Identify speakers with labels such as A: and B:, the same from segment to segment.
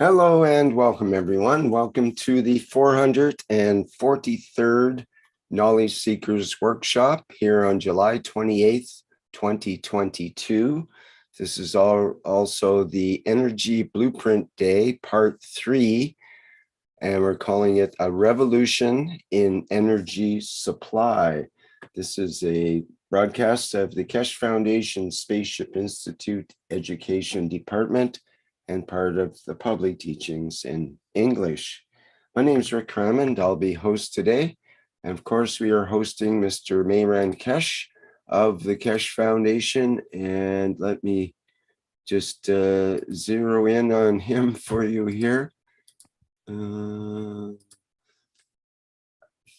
A: Hello and welcome, everyone. Welcome to the 443rd Knowledge Seekers Workshop here on July 28th, 2022. This is also the Energy Blueprint Day, Part 3, and we're calling it A Revolution in Energy Supply. This is a broadcast of the Keshe Foundation Spaceship Institute Education Department and part of the public teachings in English. My name is Rick Crammond. I'll be host today. And of course, we are hosting Mr. Mehran Keshe of the Keshe Foundation. And let me just zero in on him for you here. I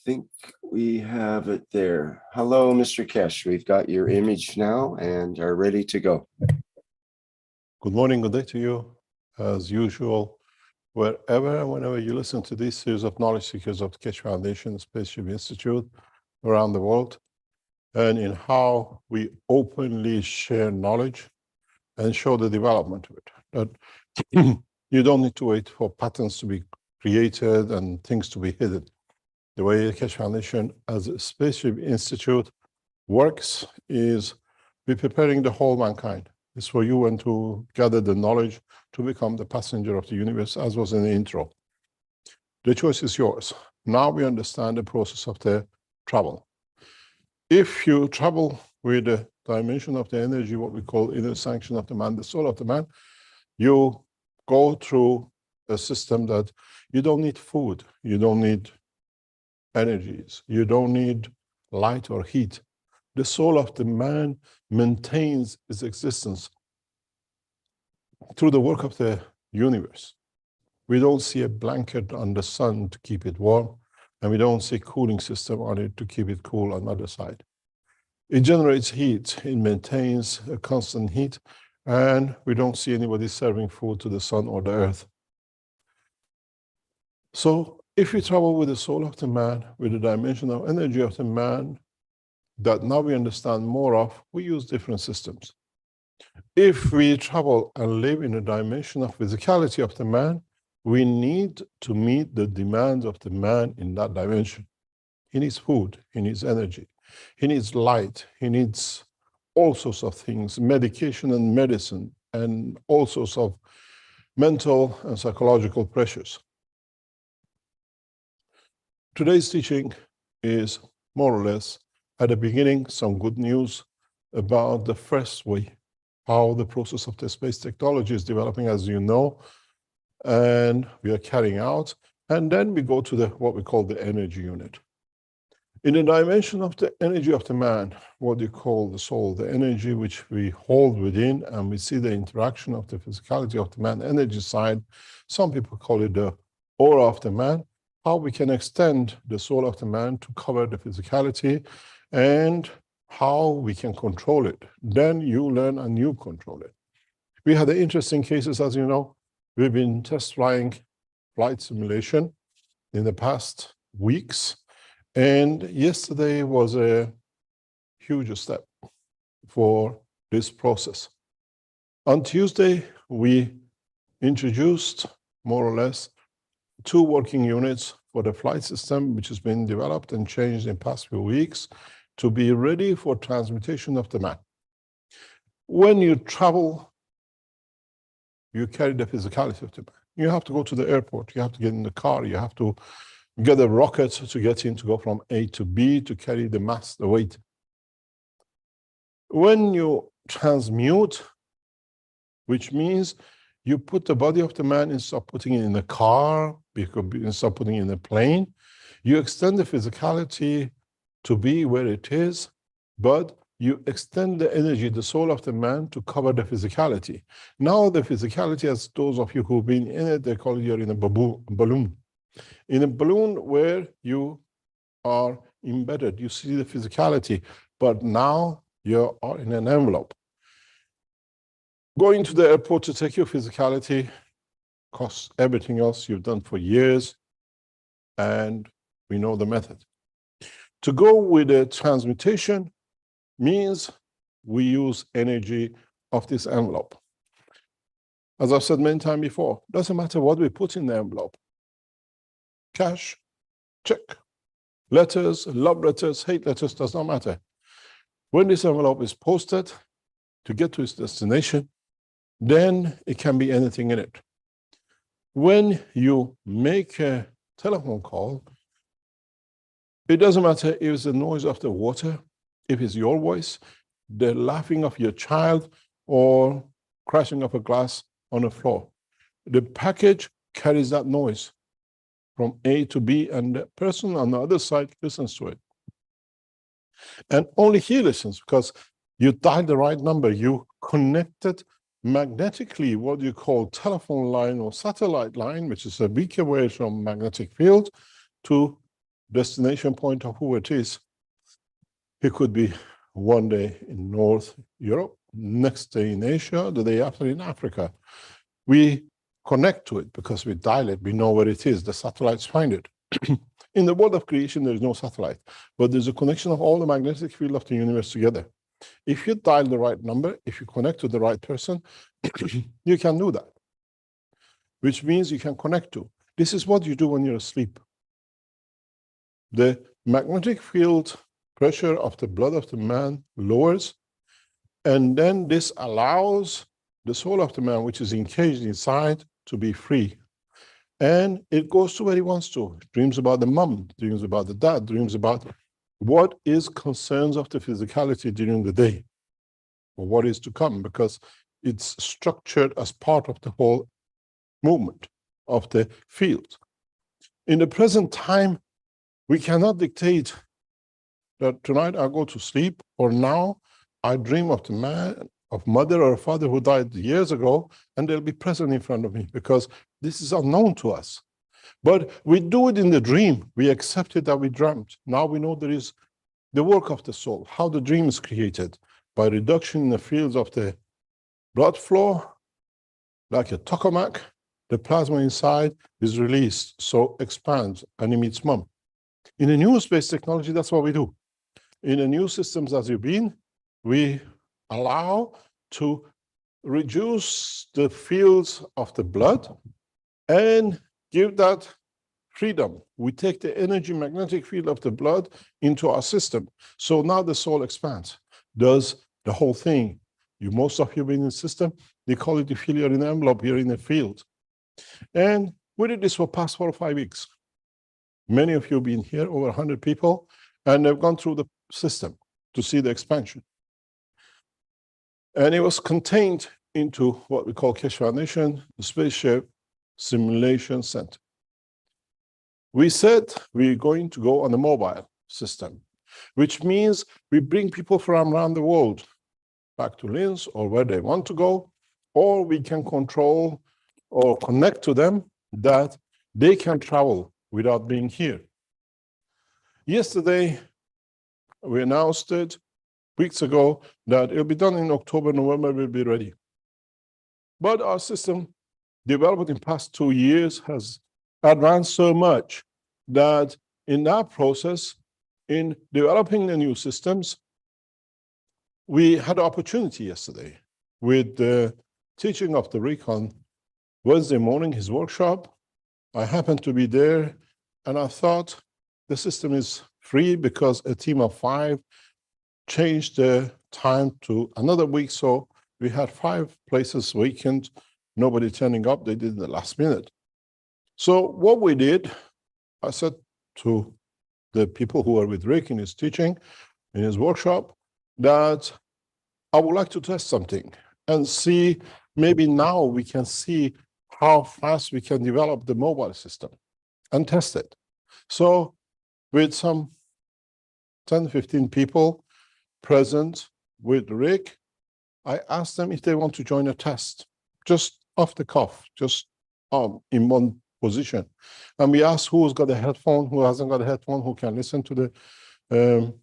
A: think we have it there. Hello, Mr. Keshe. We've got your image now and are ready to go.
B: Good morning, good day to you. As usual, wherever and whenever you listen to this series of knowledge seekers of the Keshe Foundation Spaceship Institute around the world, and in how we openly share knowledge and show the development of it. That you don't need to wait for patterns to be created and things to be hidden. The way the Keshe Foundation as a Spaceship Institute works is we're preparing the whole mankind. It's for you and to gather the knowledge to become the passenger of the universe, as was in the intro. The choice is yours. Now we understand the process of the travel. If you travel with the dimension of the energy, what we call inner sanction of the man, the soul of the man, you go through a system that you don't need food, you don't need energies, you don't need light or heat. The soul of the man maintains its existence through the work of the universe. We don't see a blanket on the sun to keep it warm, and we don't see a cooling system on it to keep it cool on the other side. It generates heat, it maintains a constant heat, and we don't see anybody serving food to the sun or the earth. So if we travel with the soul of the man, with the dimensional energy of the man, that now we understand more of, we use different systems. If we travel and live in a dimension of physicality of the man, we need to meet the demands of the man in that dimension. He needs food, he needs energy, he needs light, he needs all sorts of things, medication and medicine, and all sorts of mental and psychological pressures. Today's teaching is more or less, at the beginning, some good news about the first way, how the process of the space technology is developing, as you know, and we are carrying out. And then we go to what we call the energy unit. In the dimension of the energy of the man, what you call the soul, the energy which we hold within, and we see the interaction of the physicality of the man, energy side, some people call it the aura of the man, how we can extend the soul of the man to cover the physicality, and how we can control it. Then you learn and you control it. We had interesting cases, as you know. We've been test flying flight simulation in the past weeks. And yesterday was a huge step for this process. On Tuesday, we introduced more or less 2 working units for the flight system, which has been developed and changed in the past few weeks, to be ready for transmutation of the man. When you travel, you carry the physicality of the man. You have to go to the airport, you have to get in the car, you have to get a rocket to get in to go from A to B to carry the mass, the weight. When you transmute, which means you put the body of the man instead of putting it in a car, instead of putting it in a plane, you extend the physicality to be where it is, but you extend the energy, the soul of the man, to cover the physicality. Now the physicality, as those of you who've been in it, they call it you're in a balloon. In a balloon where you are embedded, you see the physicality, but now you are in an envelope. Going to the airport to take your physicality costs everything else you've done for years, and we know the method. To go with the transmutation means we use energy of this envelope. As I've said many times before, doesn't matter what we put in the envelope. Cash, check, letters, love letters, hate letters, does not matter. When this envelope is posted to get to its destination, then it can be anything in it. When you make a telephone call, it doesn't matter if it's the noise of the water, if it's your voice, the laughing of your child, or crashing of a glass on the floor. The package carries that noise from A to B, and the person on the other side listens to it. And only he listens because you dialed the right number. You connected magnetically what you call telephone line or satellite line, which is a weak away from magnetic field, to destination point of who it is. It could be one day in North Europe, next day in Asia, the day after in Africa. We connect to it because we dial it, we know where it is, the satellites find it. In the world of creation, there is no satellite, but there's a connection of all the magnetic field of the universe together. If you dial the right number, if you connect to the right person, you can do that, which means you can connect to. This is what you do when you're asleep. The magnetic field pressure of the blood of the man lowers, and then this allows the soul of the man, which is encaged inside, to be free. And it goes to where he wants to. Dreams about the mom, dreams about the dad, dreams about what is concerns of the physicality during the day, or what is to come, because it's structured as part of the whole movement of the field. In the present time, we cannot dictate that tonight I go to sleep, or now I dream of the man, of mother or father who died years ago, and they'll be present in front of me, because this is unknown to us. But we do it in the dream. We accepted that we dreamt. Now we know there is the work of the soul, how the dream is created by reduction in the fields of the blood flow, like a tokamak. The plasma inside is released, so expands and emits mum. In the new space technology, that's what we do. In the new systems as you've been, we allow to reduce the fields of the blood and give that freedom. We take the energy magnetic field of the blood into our system. So now the soul expands, does the whole thing. Most of you been in the system, they call it, you feel you're in the envelope, you're in the field. And we did this for the past 4 or 5 weeks. Many of you have been here, over 100 people, and they've gone through the system to see the expansion. And it was contained into what we call Keshe Foundation, the Spaceship Simulation Center. We said we're going to go on a mobile system, which means we bring people from around the world back to Linz or where they want to go, or we can control or connect to them that they can travel without being here. Yesterday, we announced it weeks ago that it'll be done in October, November, we'll be ready. But our system, developed in past 2 years, has advanced so much that in that process, in developing the new systems, we had an opportunity yesterday with the teaching of the Rick on Wednesday morning, his workshop. I happened to be there, and I thought the system is free because a team of 5 changed the time to another week. So we had 5 places vacant, nobody turning up. They did the last minute. So what we did, I said to the people who are with Rick in his teaching, in his workshop, that I would like to test something and see, maybe now we can see how fast we can develop the mobile system and test it. So with some 10, 15 people present with Rick, I asked them if they want to join a test, just off the cuff, just in one position. And we asked who's got a headphone, who hasn't got a headphone, who can listen to the,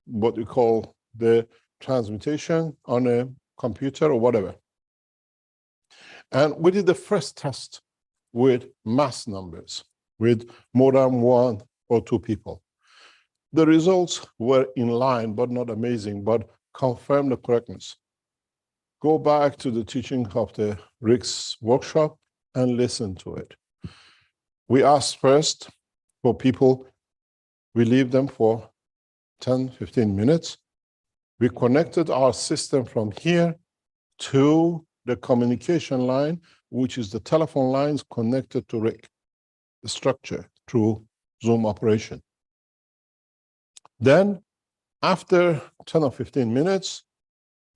B: what we call the transmutation on a computer or whatever. And we did the first test with mass numbers, with more than 1 or 2 people. The results were in line, but not amazing, but confirmed the correctness. go back to the teaching of the Rick's workshop and listen to it. We asked first for people, we leave them for 10, 15 minutes. We connected our system from here to the communication line, which is the telephone lines connected to Rick, the structure through Zoom operation. Then after 10 or 15 minutes,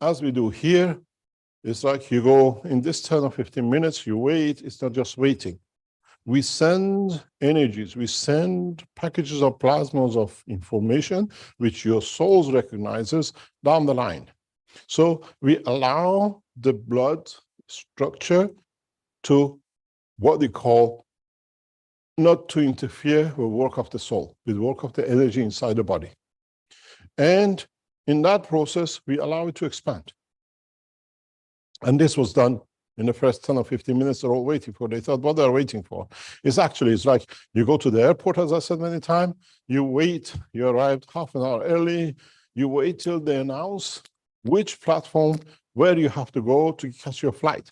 B: as we do here, it's like you go in this 10 or 15 minutes, you wait, it's not just waiting. We send energies, we send packages of plasmas of information, which your soul recognizes down the line. So we allow the blood structure to what they call not to interfere with work of the soul, with work of the energy inside the body. And in that process, we allow it to expand. And this was done in the first 10 or 15 minutes. They're all waiting for. They thought, what they're waiting for? It's like you go to the airport, as I said many times, you wait, you arrived half an hour early, you wait till they announce which platform, where you have to go to catch your flight.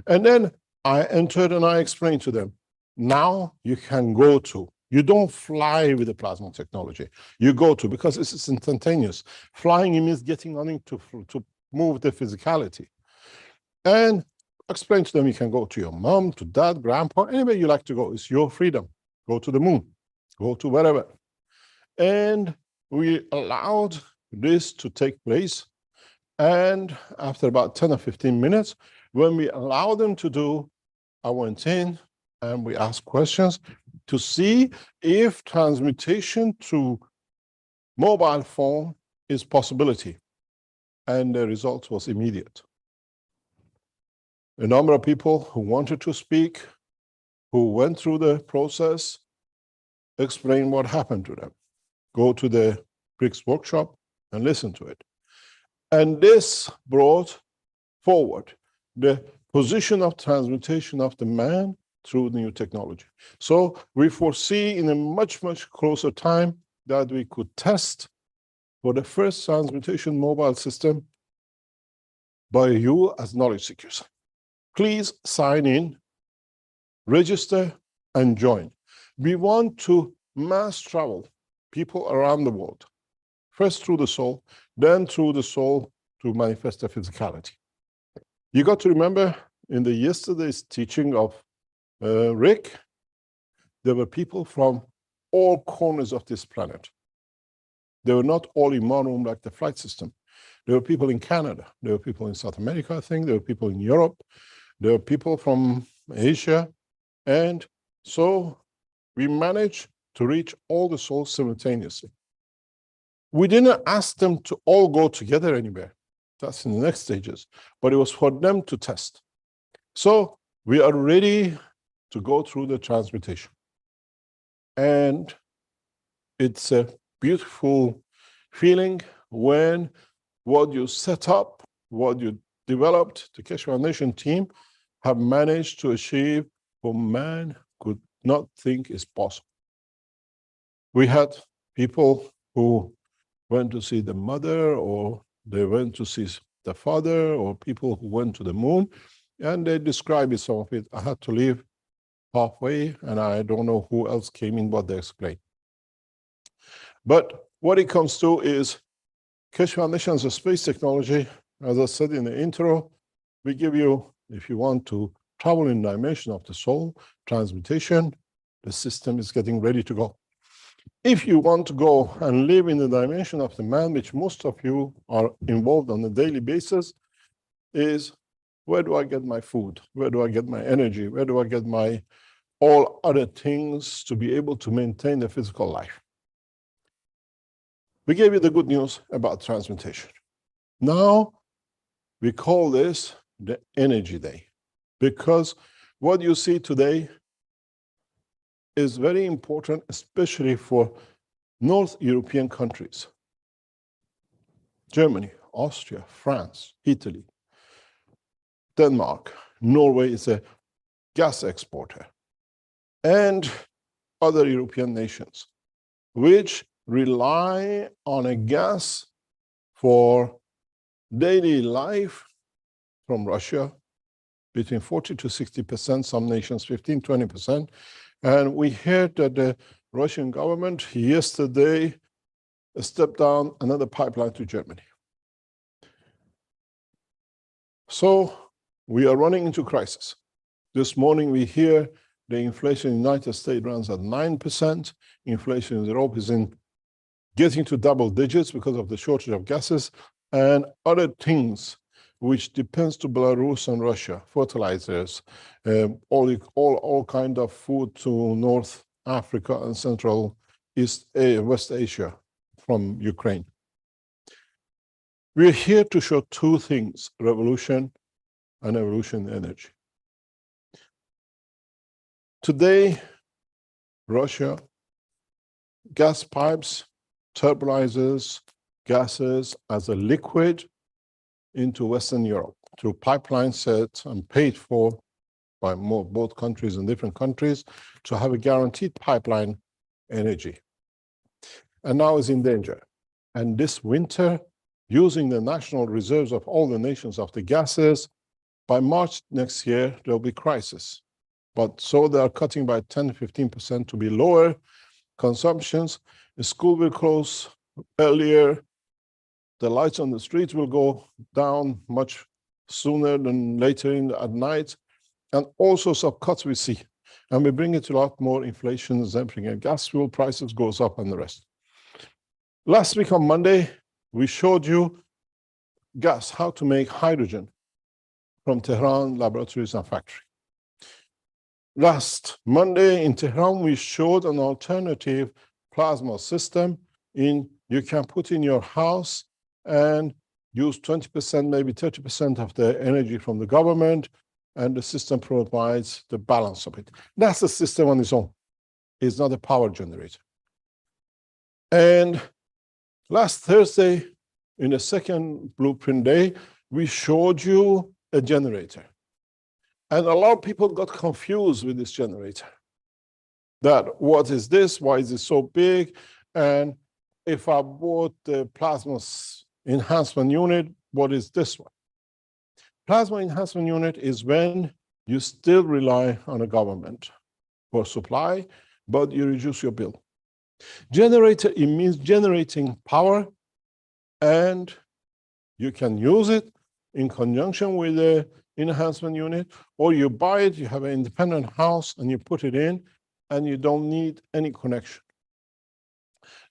B: And then I entered and I explained to them, now you can go to. You don't fly with the plasma technology. You go to, because it's instantaneous. Flying means getting on it to move the physicality. And explain to them, you can go to your mom, to dad, grandpa, anywhere you like to go. It's your freedom. Go to the moon, go to wherever. And we allowed this to take place. And after about 10 or 15 minutes, when we allowed them to do, I went in and we asked questions to see if transmutation to mobile phone is possibility. And the result was immediate. A number of people who wanted to speak, who went through the process, explain what happened to them. Go to the Rick's workshop and listen to it. And this brought forward the position of transmutation of the man through new technology. So we foresee in a much, much closer time that we could test for the first transmutation mobile system by you as knowledge seekers. Please sign in, register, and join. We want to mass travel people around the world, first through the soul, then through the soul to manifest the physicality. You got to remember in the yesterday's teaching of Rick, there were people from all corners of this planet. They were not all in one room like the flight system. There were people in Canada. There were people in South America, I think. There were people in Europe. There were people from Asia. And so we managed to reach all the souls simultaneously. We didn't ask them to all go together anywhere. That's in the next stages. But it was for them to test. So we are ready to go through the transmutation. And it's a beautiful feeling when what you set up, what you developed, the Keshe Foundation team have managed to achieve what man could not think is possible. We had people who went to see the mother, or they went to see the father, or people who went to the moon, and they described some of it. I had to leave halfway, and I don't know who else came in, but they explained. But what it comes to is Keshe Foundation as a space technology. As I said in the intro, we give you, if you want to travel in the dimension of the soul, transmutation, the system is getting ready to go. If you want to go and live in the dimension of the man, which most of you are involved on a daily basis, is where do I get my food? Where do I get my energy? Where do I get my all other things to be able to maintain the physical life? We gave you the good news about transmutation. Now, we call this the Energy Day, because what you see today is very important, especially for North European countries. Germany, Austria, France, Italy, Denmark, Norway is a gas exporter, and other European nations, which rely on a gas for daily life from Russia, between 40 to 60%, some nations 15, 20%. And we heard that the Russian government yesterday stepped down another pipeline to Germany. So we are running into crisis. This morning we hear the inflation in the United States runs at 9%. Inflation in Europe is getting to double digits because of the shortage of gases and other things which depends to Belarus and Russia, fertilizers, all kind of food to North Africa and Central West Asia from Ukraine. We're here to show two things, revolution and evolution in energy. Today, Russia, gas pipes, turbulizers, gases as a liquid into Western Europe through pipelines set and paid for by both countries and different countries to have a guaranteed pipeline energy. And now is in danger. And this winter, using the national reserves of all the nations of the gases, by March next year, there'll be crisis. But so they are cutting by 10, 15% to be lower consumptions. The school will close earlier. The lights on the streets will go down much sooner than later at night. And all sorts of cuts we see. And we bring it to a lot more inflation and everything. And gas fuel prices goes up and the rest. Last week on Monday, we showed you gas, how to make hydrogen from Tehran laboratories and factory. Last Monday in Tehran, we showed an alternative plasma system you can put in your house and use 20%, maybe 30% of the energy from the government, and the system provides the balance of it. That's the system on its own. It's not a power generator. And last Thursday, in the second blueprint day, we showed you a generator. And a lot of people got confused with this generator. That what is this? Why is it so big? And if I bought the plasma enhancement unit, what is this one? Plasma enhancement unit is when you still rely on a government for supply, but you reduce your bill. Generator, it means generating power, and you can use it in conjunction with the enhancement unit, or you buy it, you have an independent house, and you put it in, and you don't need any connection.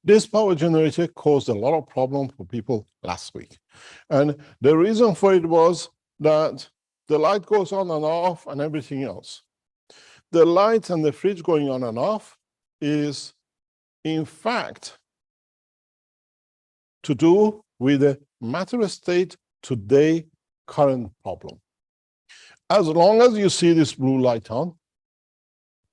B: This power generator caused a lot of problem for people last week. And the reason for it was that the light goes on and off and everything else. The light and the fridge going on and off is, in fact, to do with the matter state today current problem. As long as you see this blue light on,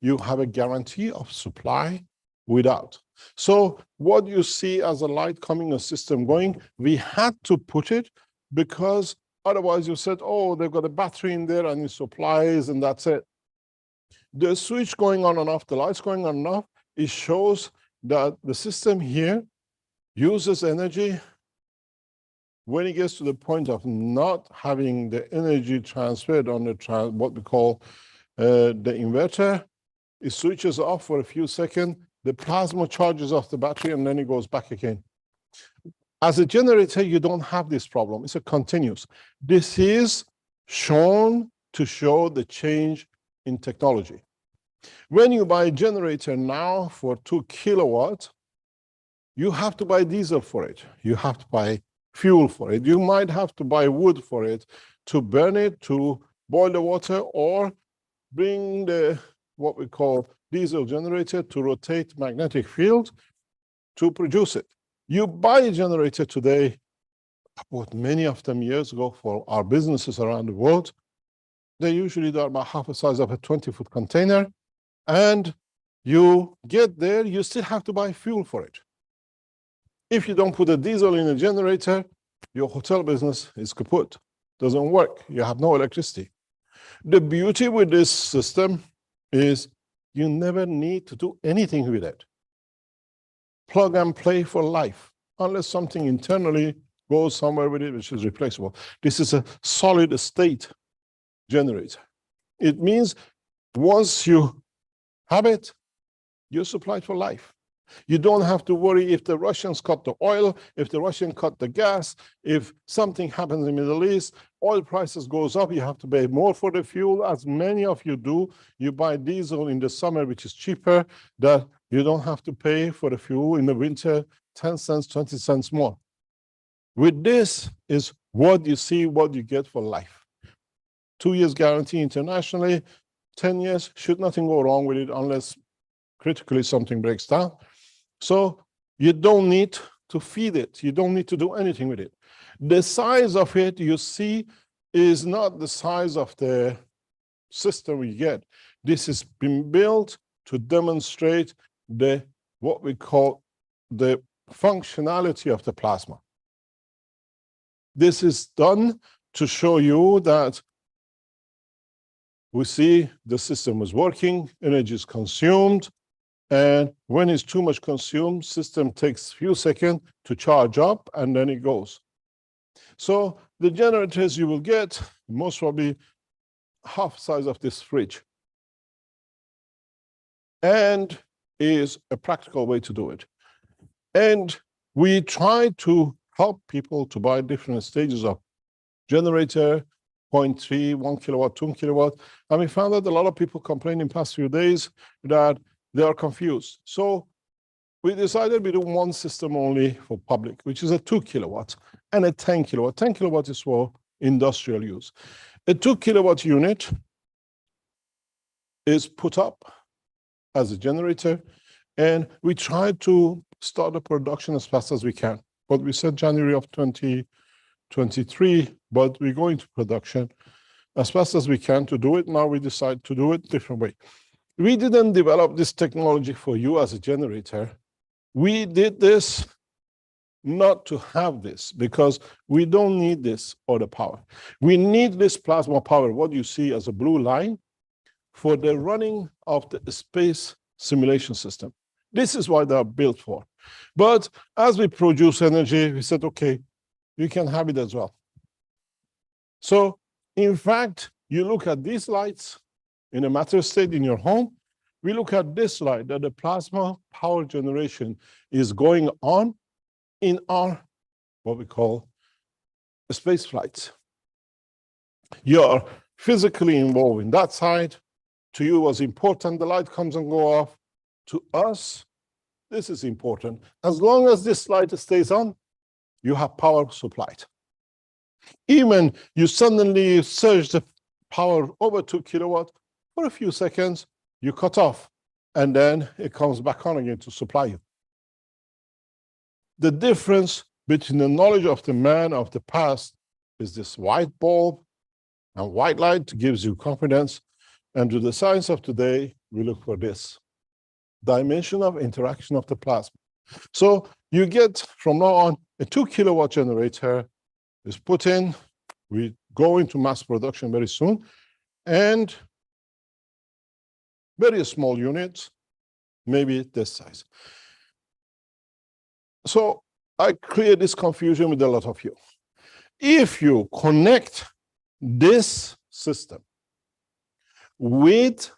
B: you have a guarantee of supply without. So what you see as a light coming, a system going, we had to put it because otherwise you said, oh, they've got a battery in there and it supplies and that's it. The switch going on and off, the lights going on and off, it shows that the system here uses energy. When it gets to the point of not having the energy transferred on the what we call the inverter, it switches off for a few seconds, the plasma charges off the battery, and then it goes back again. As a generator, you don't have this problem. It's a continuous. This is shown to show the change in technology. When you buy a generator now for 2 kilowatts, you have to buy diesel for it. You have to buy fuel for it. You might have to buy wood for it to burn it, to boil the water, or bring the what we call diesel generator to rotate magnetic field to produce it. You buy a generator today, I bought many of them years ago for our businesses around the world. They usually are about half the size of a 20-foot container. And you get there, you still have to buy fuel for it. If you don't put a diesel in a generator, your hotel business is kaput. Doesn't work. You have no electricity. The beauty with this system is you never need to do anything with it. Plug and play for life, unless something internally go somewhere with it, which is replaceable. This is a solid state generator. It means once you have it, you're supplied for life. You don't have to worry if the Russians cut the oil, if the Russians cut the gas, if something happens in the Middle East, oil prices goes up, you have to pay more for the fuel, as many of you do. You buy diesel in the summer, which is cheaper, that you don't have to pay for the fuel in the winter, 10 cents, 20 cents more. With this is what you see, what you get for life. 2 years guarantee internationally, 10 years, should nothing go wrong with it unless critically something breaks down. So you don't need to feed it. You don't need to do anything with it. The size of it you see is not the size of the system we get. This has been built to demonstrate what we call the functionality of the plasma. This is done to show you that we see the system is working, energy is consumed, and when it's too much consumed, system takes a few seconds to charge up, and then it goes. So the generators you will get, most probably half size of this fridge, and is a practical way to do it. And we try to help people to buy different stages of generator, 0.3, 1 kilowatt, 2 kilowatt. And we found that a lot of people complained in the past few days that they are confused. So we decided we do one system only for public, which is a 2 kilowatt and a 10 kilowatt. 10 kilowatt is for industrial use. A 2 kilowatt unit is put up as a generator, and we try to start the production as fast as we can. But we said January of 2023, but we go into production as fast as we can to do it. Now we decide to do it a different way. We didn't develop this technology for you as a generator. We did this not to have this, because we don't need this other power. We need this plasma power, what you see as a blue line, for the running of the space simulation system. This is what they are built for. But as we produce energy, we said, okay, you can have it as well. So in fact, you look at these lights in a matter state in your home, we look at this light that the plasma power generation is going on in our, what we call, space flights. You're physically involved in that side. To you, it was important, the light comes and goes off. To us, this is important. As long as this light stays on, you have power supplied. Even you suddenly surge the power over 2 kilowatt, for a few seconds, you cut off, and then it comes back on again to supply you. The difference between the knowledge of the man of the past is this white bulb and white light gives you confidence. And to the science of today, we look for this dimension of interaction of the plasma. So you get from now on a 2 kilowatt generator is put in. We go into mass production very soon, and very small units, maybe this size. So I create this confusion with a lot of you. If you connect this system with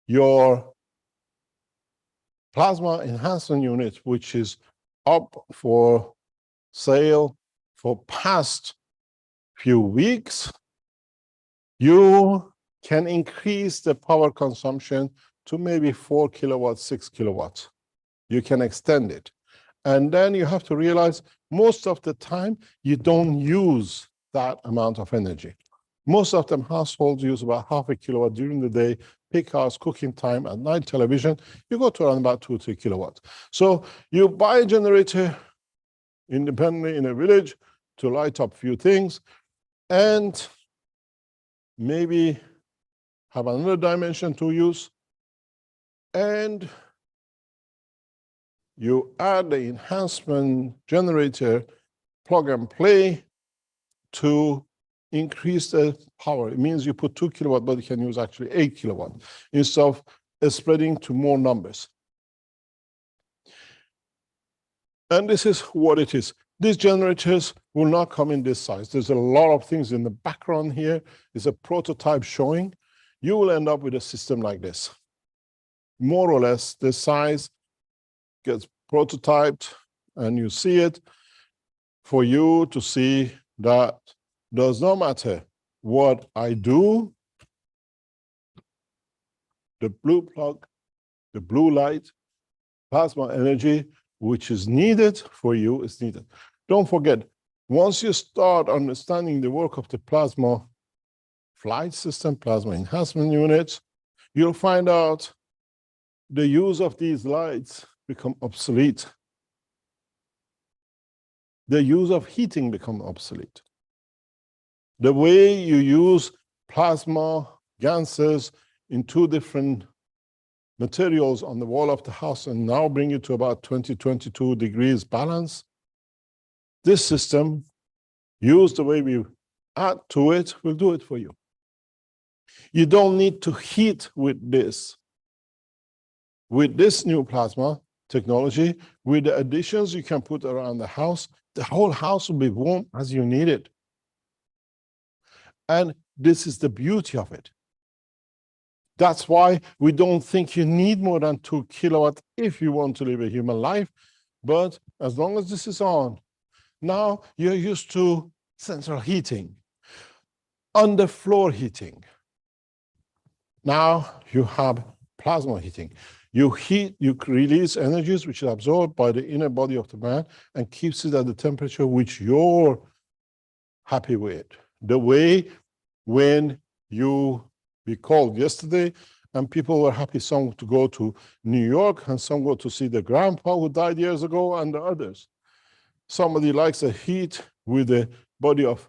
B: your plasma enhancement unit, which is up for sale for past few weeks, you can increase the power consumption to maybe 4 kilowatts, 6 kilowatts. You can extend it. And then you have to realize most of the time, you don't use that amount of energy. Most of them households use about half a kilowatt during the day, peak hours, cooking time, at night television, you go to around about 2 or 3 kilowatts. So you buy a generator independently in a village to light up a few things, and maybe have another dimension to use, and you add the enhancement generator plug and play to increase the power. It means you put 2 kilowatt, but you can use actually 8 kilowatt instead of spreading to more numbers. And this is what it is. These generators will not come in this size. There's a lot of things in the background here. It's a prototype showing. You will end up with a system like this. More or less, the size gets prototyped and you see it. For you to see that does not matter what I do, the blue plug, the blue light, plasma energy, which is needed for you, is needed. Don't forget, once you start understanding the work of the plasma flight system, plasma enhancement units, you'll find out the use of these lights become obsolete. The use of heating become obsolete. The way you use plasma gases in two different materials on the wall of the house and now bring it to about 22 degrees balance, this system, used the way we add to it, will do it for you. You don't need to heat with this. With this new plasma technology, with the additions you can put around the house, the whole house will be warm as you need it. And this is the beauty of it. That's why we don't think you need more than 2 kilowatts if you want to live a human life. But as long as this is on, now you're used to central heating, underfloor heating. Now you have plasma heating. You heat, you release energies which are absorbed by the inner body of the man and keeps it at the temperature which you're happy with. The way when we called yesterday and people were happy, some to go to New York and some go to see the grandpa who died years ago and the others. Somebody likes a heat with a body of,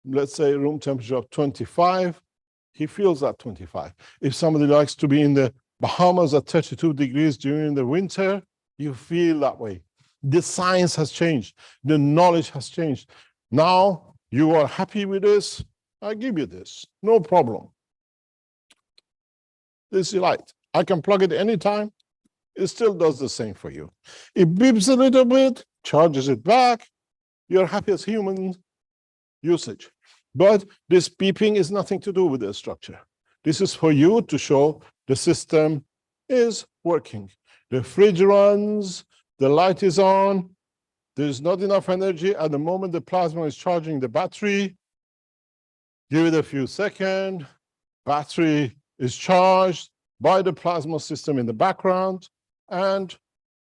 B: let's say, room temperature of 25, he feels that 25. If somebody likes to be in the Bahamas at 32 degrees during the winter, you feel that way. The science has changed. The knowledge has changed. Now you are happy with this, I give you this, no problem. This is light. I can plug it anytime. It still does the same for you. It beeps a little bit, charges it back. You're happy as human usage. But this beeping is nothing to do with the structure. This is for you to show the system is working. The fridge runs, the light is on, there's not enough energy. At the moment the plasma is charging the battery, give it a few seconds, battery is charged by the plasma system in the background, and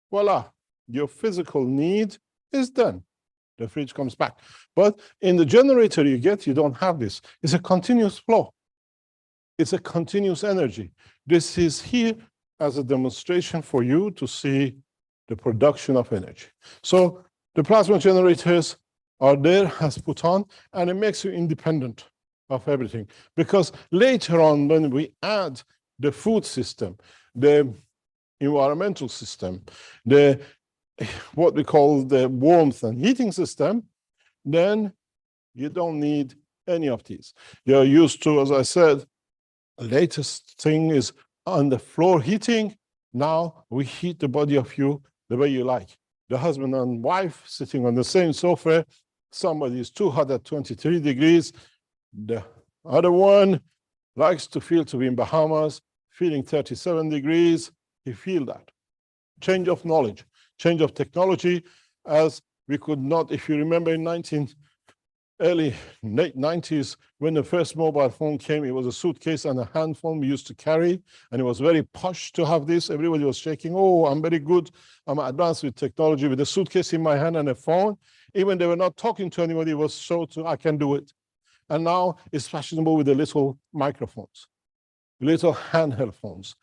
B: voila, your physical need is done. The fridge comes back. But in the generator you don't have this. It's a continuous flow. It's a continuous energy. This is here as a demonstration for you to see the production of energy. So the plasma generators are there as put on, and it makes you independent of everything. Because later on, when we add the food system, the environmental system, the what we call the warmth and heating system, then you don't need any of these. You're used to, as I said, the latest thing is underfloor heating. Now we heat the body of you the way you like. The husband and wife sitting on the same sofa, somebody is too hot at 23 degrees. The other one likes to feel to be in Bahamas, feeling 37 degrees. He feel that. Change of knowledge, change of technology, as we could not, if you remember in early 90s, when the first mobile phone came, it was a suitcase and a hand phone we used to carry, and it was very posh to have this. Everybody was shaking, oh, I'm very good, I'm advanced with technology, with a suitcase in my hand and a phone. Even they were not talking to anybody, it was so to, I can do it. And now it's fashionable with the little microphones, little handheld phones.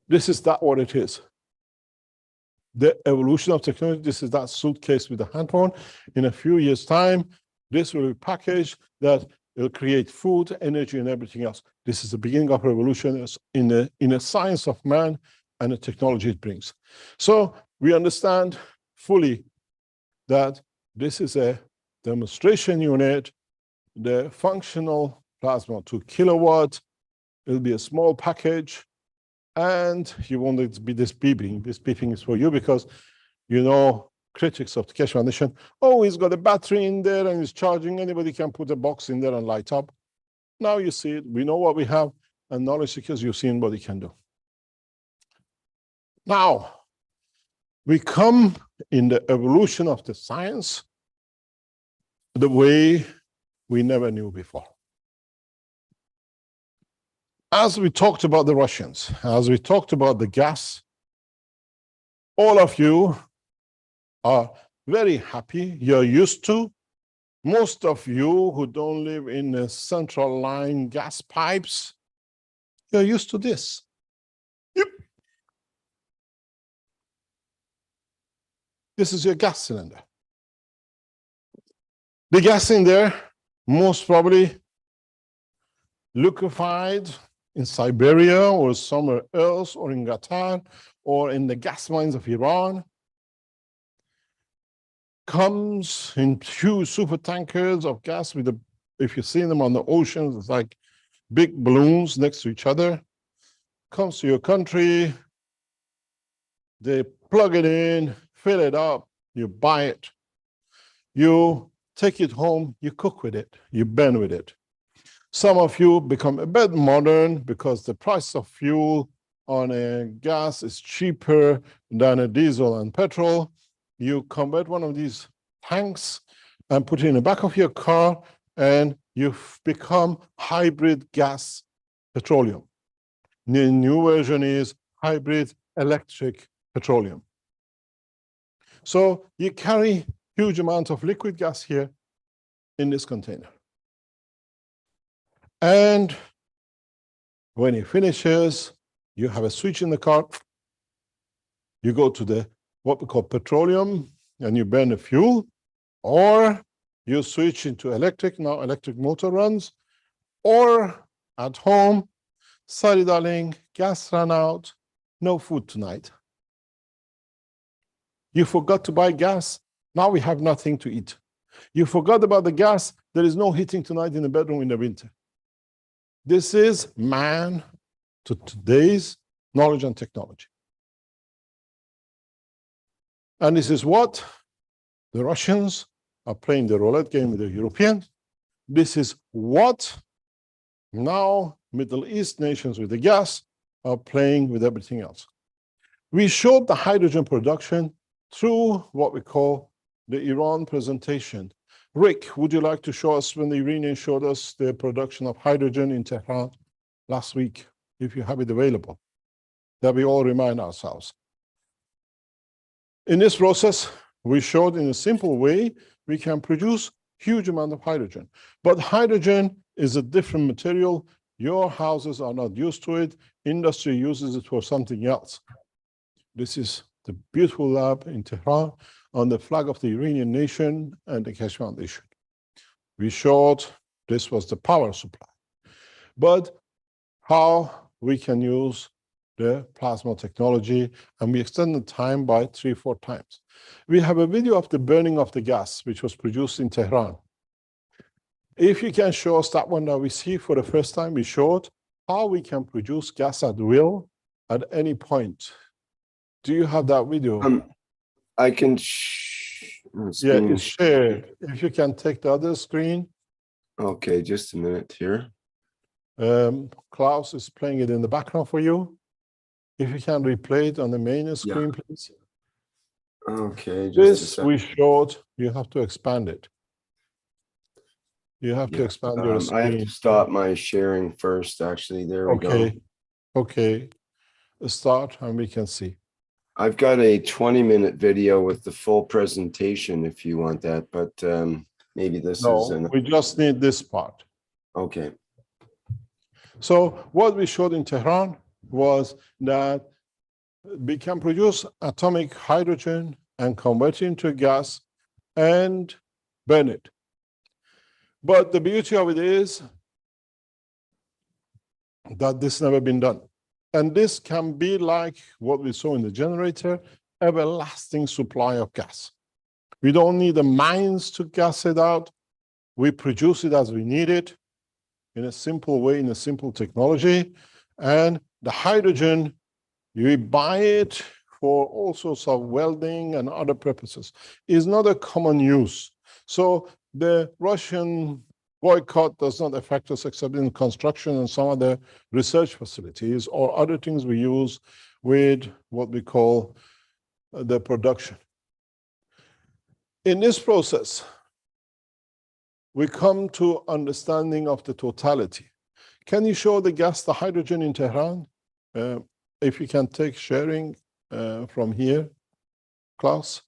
B: This is that what it is. The evolution of technology, this is that suitcase with a hand phone. In a few years' time, this will be packaged that will create food, energy, and everything else. This is the beginning of revolution in the science of man and the technology it brings. So we understand fully that this is a demonstration unit, the functional plasma 2 kilowatt. It'll be a small package, and you want it to be this beeping. This beeping is for you because you know critics of the Keshe Foundation, oh, he's got a battery in there and he's charging. Anybody can put a box in there and light up. Now you see it. We know what we have, and knowledge seekers, you've seen what he can do. Now, we come in the evolution of the science the way we never knew before. As we talked about the Russians, as we talked about the gas, all of you are very happy. You're used to. Most of you who don't live in the central line gas pipes, you're used to this. Yep. This is your gas cylinder. The gas in there, most probably liquefied in Siberia or somewhere else, or in Qatar, or in the gas mines of Iran, comes in huge super tankers of gas with the, if you see them on the oceans, it's like big balloons next to each other, comes to your country, they plug it in, fill it up, you buy it, you take it home, you cook with it, you burn with it. Some of you become a bit modern because the price of fuel on a gas is cheaper than a diesel and petrol. You convert one of these tanks and put it in the back of your car, and you've become hybrid gas petroleum. The new version is hybrid electric petroleum. So you carry huge amount of liquid gas here in this container. And when it finishes, you have a switch in the car. You go to the what we call petroleum, and you burn the fuel, or you switch into electric. Now electric motor runs, or at home, sorry darling, gas ran out, no food tonight. You forgot to buy gas, now we have nothing to eat. You forgot about the gas, there is no heating tonight in the bedroom in the winter. This is man to today's knowledge and technology. And this is what the Russians are playing the roulette game with the Europeans. This is what now Middle East nations with the gas are playing with everything else. We showed the hydrogen production through what we call the Iran presentation. Rick, would you like to show us when the Iranians showed us the production of hydrogen in Tehran last week, if you have it available, that we all remind ourselves. In this process, we showed in a simple way, we can produce huge amount of hydrogen. But hydrogen is a different material. Your houses are not used to it. Industry uses it for something else. This is the beautiful lab in Tehran on the flag of the Iranian nation and the Keshe Foundation. We showed this was the power supply. But how we can use the plasma technology, and we extend the time by 3-4 times. We have a video of the burning of the gas, which was produced in Tehran. If you can show us that one that we see for the first time, we showed how we can produce gas at will at any point. Do you have that video?
A: I can.
B: Yeah, it's shared. If you can take the other screen.
A: Okay, just a minute here.
B: Klaus is playing it in the background for you. If you can replay it on the main screen,
A: Yeah.
B: please.
A: Okay, just
B: This we showed, you have to expand it. You have to expand your screen.
A: I have to stop my sharing first, actually. There we go.
B: Okay. Start and we can see.
A: I've got a 20-minute video with the full presentation if you want that, but maybe this is enough.
B: We just need this part.
A: Okay.
B: So what we showed in Tehran was that we can produce atomic hydrogen and convert it into gas and burn it. But the beauty of it is that this never been done. And this can be like what we saw in the generator, everlasting supply of gas. We don't need the mines to gas it out. We produce it as we need it in a simple way, in a simple technology. And the hydrogen, you buy it for all sorts of welding and other purposes. It's not a common use. So the Russian boycott does not affect us except in construction and some other research facilities or other things we use with what we call the production. In this process, we come to understanding of the totality. Can you show the gas, the hydrogen in Tehran? If you can take sharing from here, Klaus.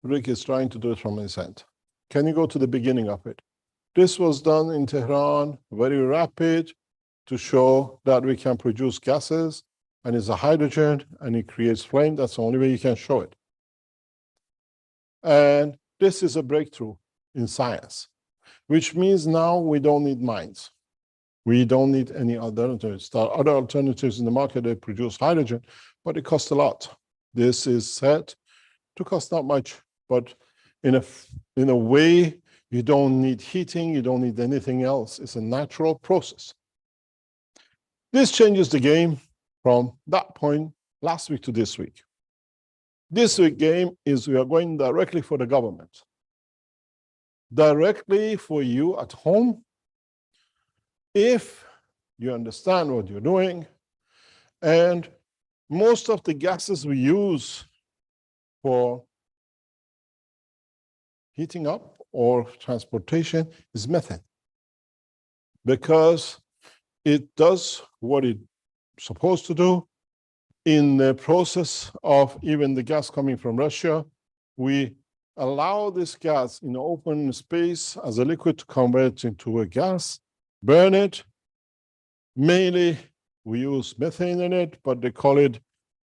B: Rick is trying to do it from his end. Can you go to the beginning of it? This was done in Tehran, very rapid, to show that we can produce gases, and it's a hydrogen, and it creates flame. That's the only way you can show it. And this is a breakthrough in science, which means now we don't need mines. We don't need any alternatives. There are other alternatives in the market that produce hydrogen, but it costs a lot. This is said to cost not much, but in a way, you don't need heating, you don't need anything else. It's a natural process. This changes the game from that point last week to this week. This week game is we are going directly for the government. Directly for you at home, if you understand what you're doing, and most of the gases we use for heating up or transportation is methane, because it does what it's supposed to do. In the process of even the gas coming from Russia, we allow this gas in open space as a liquid to convert into a gas, burn it. Mainly, we use methane in it, but they call it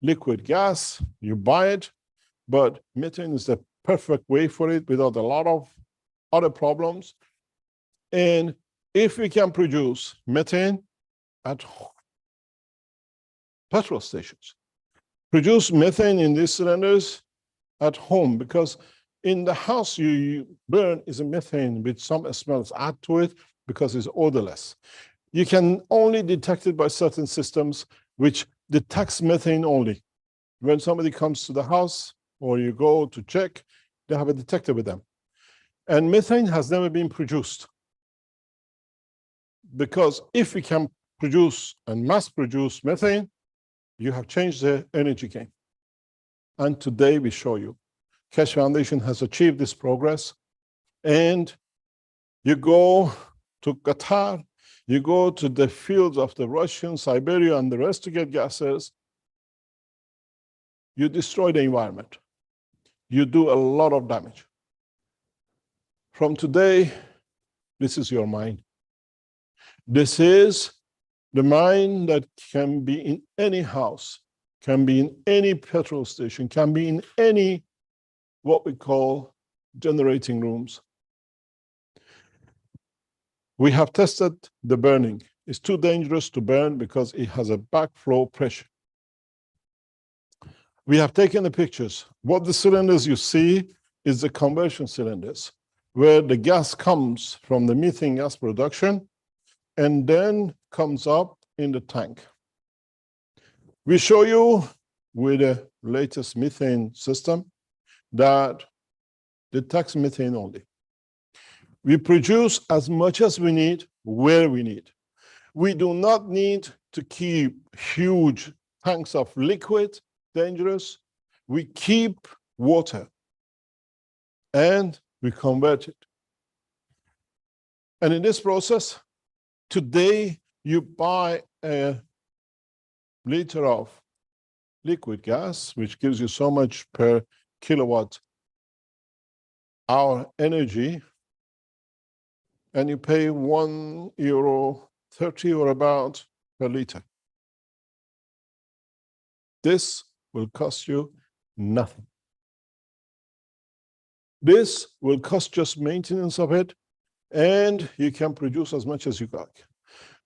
B: liquid gas. You buy it, but methane is the perfect way for it without a lot of other problems. And if we can produce methane at petrol stations, produce methane in these cylinders at home, because in the house you burn is a methane with some smells add to it because it's odorless. You can only detect it by certain systems which detects methane only. When somebody comes to the house or you go to check, they have a detector with them. And methane has never been produced. Because if we can produce and mass produce methane, you have changed the energy game. And today we show you. Keshe Foundation has achieved this progress. And you go to Qatar, you go to the fields of the Russian, Siberia, and the rest to get gases, you destroy the environment. You do a lot of damage. From today, this is your mind. This is the mine that can be in any house, can be in any petrol station, can be in any what we call generating rooms. We have tested the burning. It's too dangerous to burn because it has a backflow pressure. We have taken the pictures. What the cylinders you see is the conversion cylinders, where the gas comes from the methane gas production and then comes up in the tank. We show you with the latest methane system that detects methane only. We produce as much as we need, where we need. We do not need to keep huge tanks of liquid, dangerous. We keep water and we convert it. And in this process, today you buy a liter of liquid gas, which gives you so much per kilowatt hour energy, and you pay €1.30 or about per liter. This will cost you nothing. This will cost just maintenance of it, and you can produce as much as you like.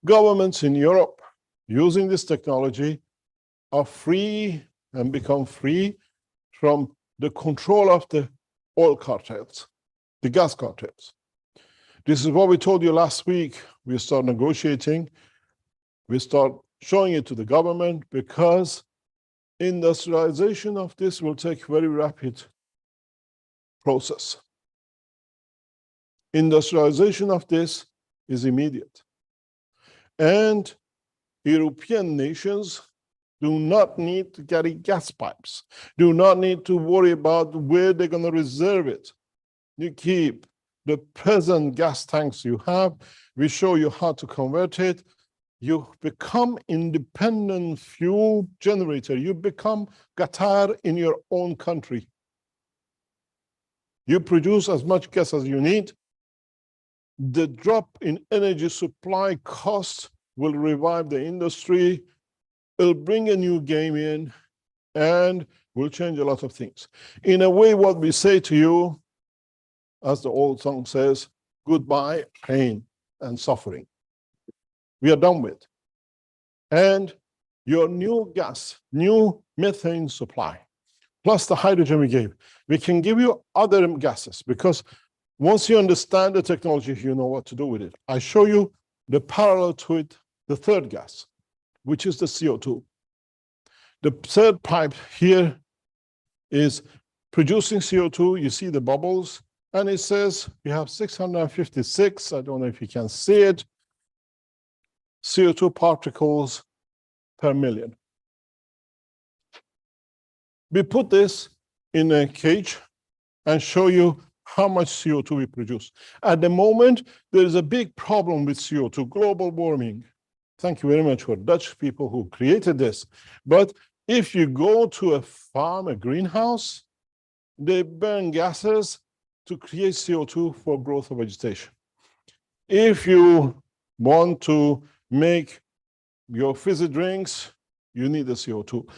B: Governments in Europe using this technology are free and become free from the control of the oil cartels, the gas cartels. This is what we told you last week. We start negotiating. We start showing it to the government because Industrialization of this will take very rapid process. Industrialization of this is immediate. And European nations do not need to carry gas pipes, do not need to worry about where they're going to reserve it. You keep the present gas tanks you have, we show you how to convert it. You become independent fuel generator. You become Qatar in your own country. You produce as much gas as you need. The drop in energy supply costs will revive the industry. It'll bring a new game in and will change a lot of things. In a way, what we say to you, as the old song says, goodbye, pain and suffering. We are done with. And your new gas, new methane supply, plus the hydrogen we gave, we can give you other gases, because once you understand the technology, you know what to do with it. I show you the parallel to it, the third gas, which is the CO2. The third pipe here is producing CO2. You see the bubbles, and it says we have 656, I don't know if you can see it, CO2 particles per million. We put this in a cage and show you how much CO2 we produce. At the moment, there is a big problem with CO2, global warming. Thank you very much for Dutch people who created this. But if you go to a farm, a greenhouse, they burn gases to create CO2 for growth of vegetation. If you want to make your fizzy drinks, you need the CO2.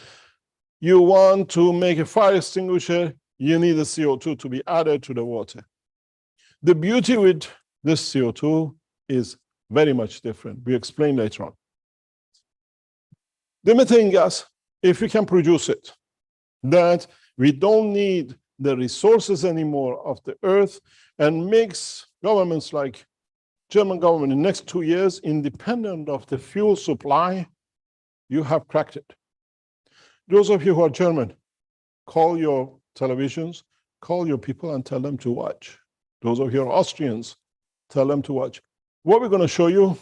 B: You want to make a fire extinguisher, you need the CO2 to be added to the water. The beauty with this CO2 is very much different. We explain later on. The methane gas, if we can produce it, that we don't need the resources anymore of the earth, and makes governments like German government in the next 2 years independent of the fuel supply, you have cracked it. Those of you who are German, call your televisions, call your people and tell them to watch. Those of you who are Austrians, tell them to watch. What we're going to show you,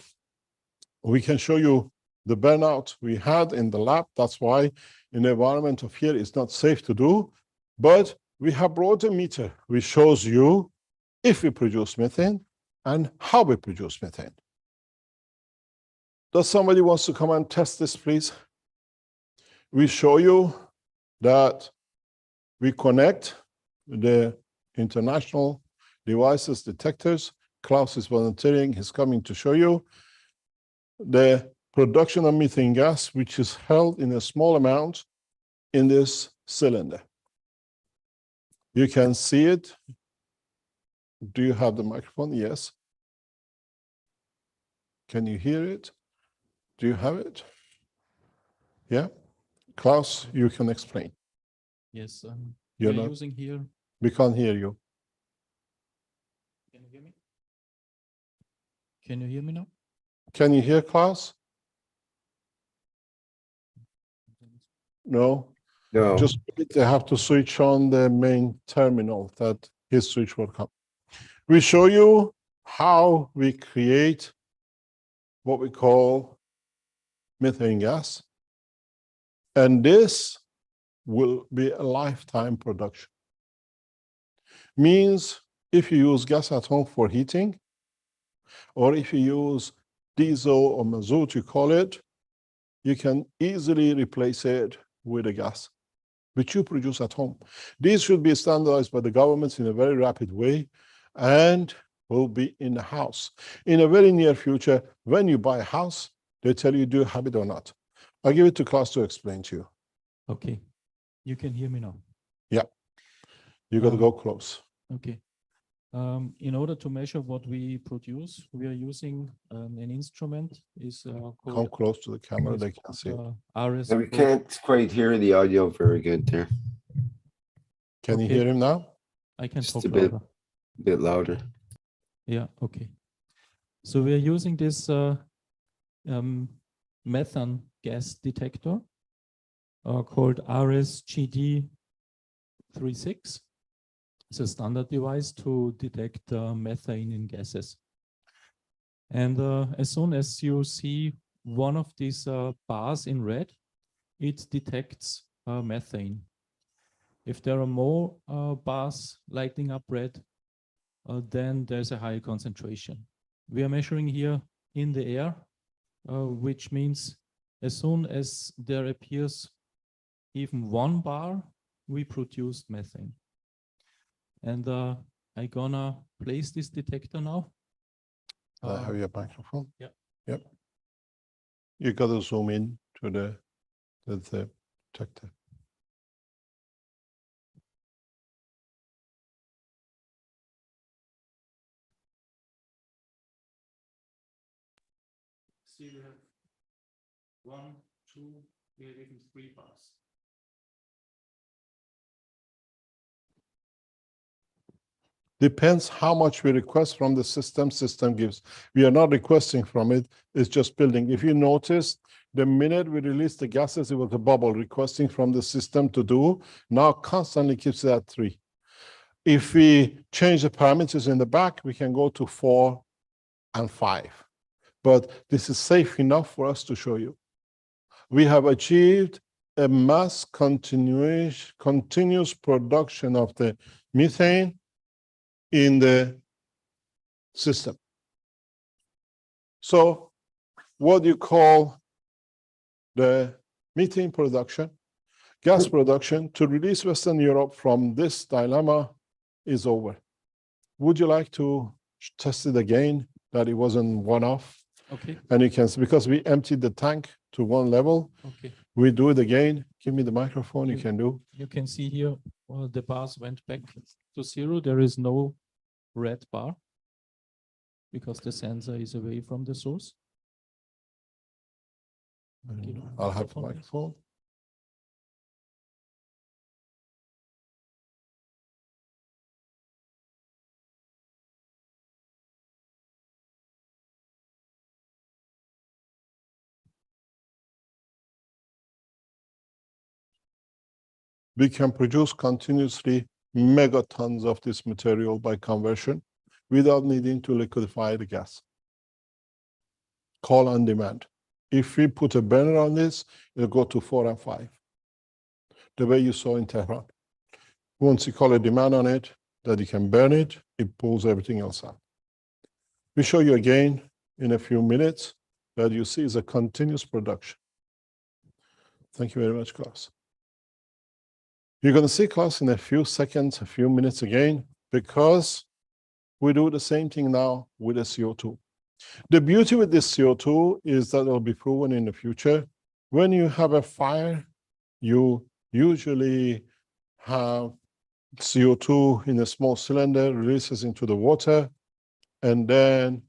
B: we can show you the burnout we had in the lab. That's why in the environment of here it's not safe to do. But we have brought a meter which shows you if we produce methane and how we produce methane. Does somebody wants to come and test this, please? We show you that we connect the international devices, detectors. Klaus is volunteering, he's coming to show you the production of methane gas, which is held in a small amount in this cylinder. You can see it. Do you have the microphone? Yes. Can you hear it? Do you have it? Yeah? Klaus, you can explain.
C: Yes,
B: You're
C: we're
B: not,
C: using here.
B: we can't hear you.
C: Can you hear me? Can you hear me now?
B: Can you hear Klaus? No?
A: No.
B: Just they have to switch on the main terminal that his switch will come. We show you how we create what we call methane gas. And this will be a lifetime production. Means if you use gas at home for heating, or if you use diesel or mazout, you call it, you can easily replace it with a gas which you produce at home. These should be standardized by the governments in a very rapid way and will be in the house. In a very near future, when you buy a house, they tell you, do you have it or not? I'll give it to Klaus to explain to you.
C: Okay, you can hear me now.
B: Yeah, you got to go close.
C: Okay. In order to measure what we produce, we are using an instrument. Is
B: Come
C: called
B: close to the camera, they can see it.
C: RS.
A: And we can't quite hear the audio very good there.
B: Can you
C: Okay.
B: hear him now?
C: I can
A: Just
C: talk
A: a bit.
C: louder.
A: Bit louder.
C: Yeah. Okay. So we are using this methane gas detector. called RSGD36. It's a standard device to detect methane in gases. And as soon as you see one of these bars in red, it detects methane. If there are more bars lighting up red, then there's a higher concentration. We are measuring here in the air, which means as soon as there appears even one bar, we produce methane. And I'm gonna place this detector now.
B: I have your microphone.
C: Yeah.
B: Yep. You got to zoom in to the detector.
C: See, we have 1, 2, we have even 3 bars.
B: Depends how much we request from the system gives. We are not requesting from it, it's just building. If you notice, the minute we release the gases, it was a bubble requesting from the system to do. Now constantly keeps it at 3. If we change the parameters in the back, we can go to 4 and 5. But this is safe enough for us to show you. We have achieved a mass continuous production of the methane in the system. So what you call the methane production, gas production to release Western Europe from this dilemma is over. Would you like to test it again, that it wasn't one-off?
C: Okay.
B: And you can see, because we emptied the tank to one level,
C: Okay.
B: we do it again. Give me the microphone, you can do.
C: You can see here, the bars went back to 0. There is no red bar because the sensor is away from the source.
B: I'll have the microphone. We can produce continuously megatons of this material by conversion without needing to liquefy the gas. Call on demand. If we put a burner on this, it'll go to 4 and 5, the way you saw in Tehran. Once you call a demand on it, that you can burn it, it pulls everything else out. We show you again in a few minutes that you see is a continuous production. Thank you very much, Klaus. You're going to see Klaus in a few seconds, a few minutes again, because we do the same thing now with the CO2. The beauty with this CO2 is that it'll be proven in the future. When you have a fire, you usually have CO2 in a small cylinder, releases into the water, and then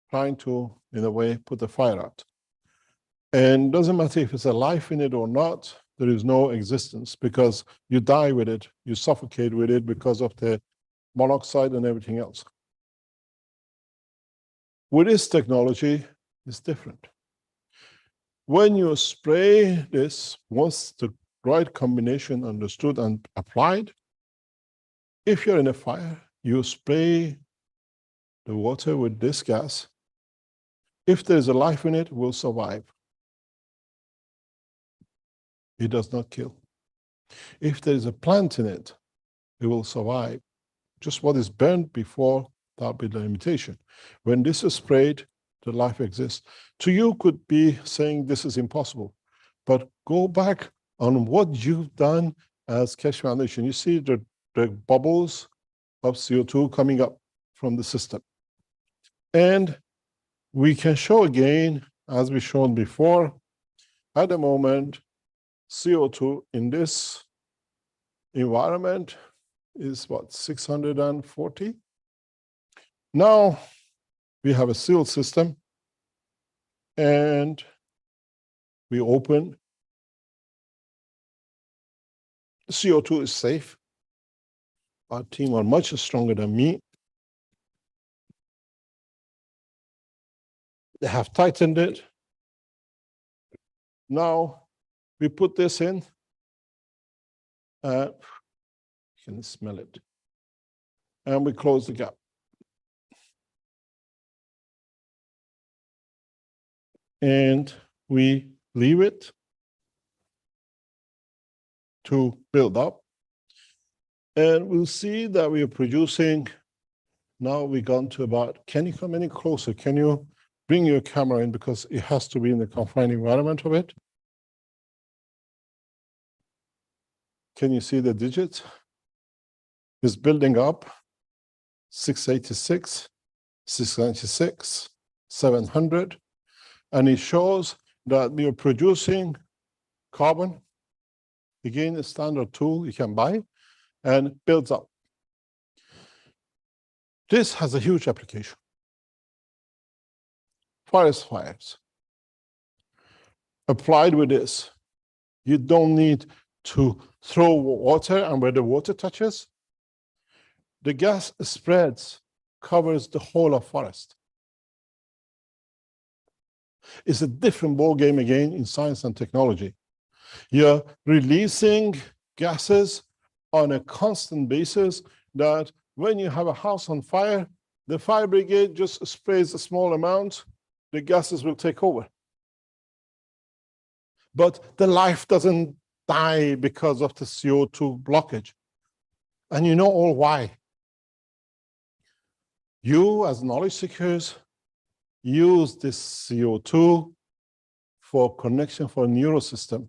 B: trying to, in a way, put the fire out. And doesn't matter if it's a life in it or not, there is no existence because you die with it, you suffocate with it because of the monoxide and everything else. With this technology, it's different. When you spray this, once the right combination understood and applied, if you're in a fire, you spray the water with this gas. If there's a life in it, it will survive. It does not kill. If there is a plant in it, it will survive. Just what is burned before, that'll be the limitation. When this is sprayed, the life exists. To you could be saying this is impossible, but go back on what you've done as Keshe Foundation. You see the bubbles of CO2 coming up from the system. And we can show again, as we shown before, at the moment, CO2 in this environment is what, 640? Now we have a sealed system and we open. The CO2 is safe. Our team are much stronger than me. They have tightened it. Now We put this in. You can smell it. And we close the gap. And we leave it to build up. And we'll see that we are producing, now we've gone to about, can you come any closer? Can you bring your camera in, because it has to be in the confined environment of it? Can you see the digits? It's building up, 686, 696, 700, and it shows that we are producing carbon. Again, a standard tool you can buy, and builds up. This has a huge application. Forest fires. Applied with this, you don't need to throw water, and where the water touches, the gas spreads, covers the whole of forest. It's a different ballgame again in science and technology. You're releasing gases on a constant basis that when you have a house on fire, the fire brigade just sprays a small amount, the gases will take over. But the life doesn't die because of the CO2 blockage. And you know all why. You, as knowledge seekers, use this CO2 for connection for a neural system.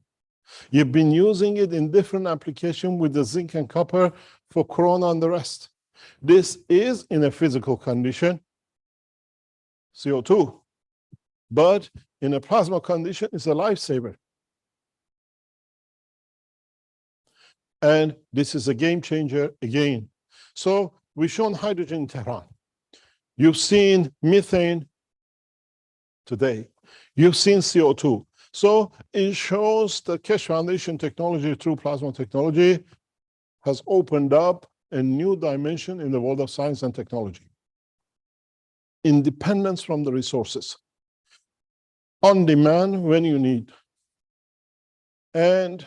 B: You've been using it in different applications with the zinc and copper for corona and the rest. This is in a physical condition, CO2, but in a plasma condition, it's a lifesaver. And this is a game changer again. So we've shown hydrogen in Tehran. You've seen methane today. You've seen CO2. So it shows the Keshe Foundation technology through plasma technology has opened up a new dimension in the world of science and technology. Independence from the resources. On demand when you need. And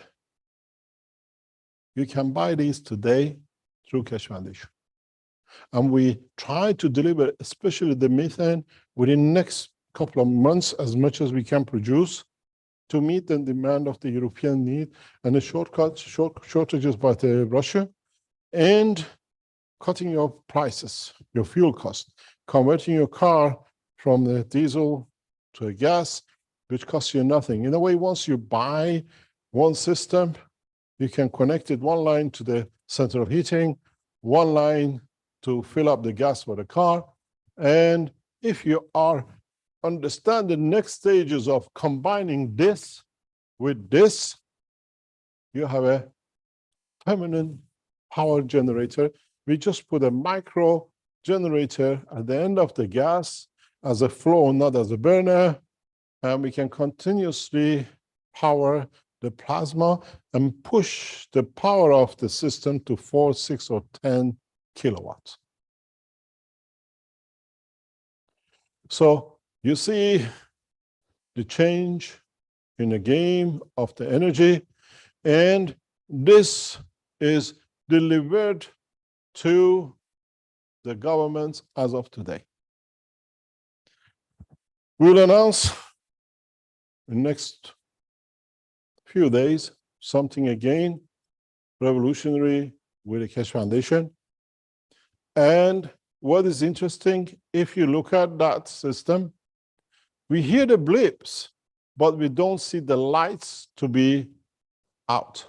B: you can buy these today through Keshe Foundation. And we try to deliver, especially the methane, within the next couple of months, as much as we can produce to meet the demand of the European need and the shortages by Russia, and cutting your prices, your fuel cost, converting your car from the diesel to a gas, which costs you nothing. In a way, once you buy one system, you can connect it one line to the center of heating, one line to fill up the gas for the car. And if you understand the next stages of combining this with this, you have a permanent power generator. We just put a micro generator at the end of the gas as a flow, not as a burner, and we can continuously power the plasma and push the power of the system to 4, 6, or 10 kilowatts. So you see the change in the game of the energy, and this is delivered to the governments as of today. We'll announce in the next few days something again revolutionary with the Keshe Foundation. And what is interesting, if you look at that system, we hear the blips, but we don't see the lights to be out.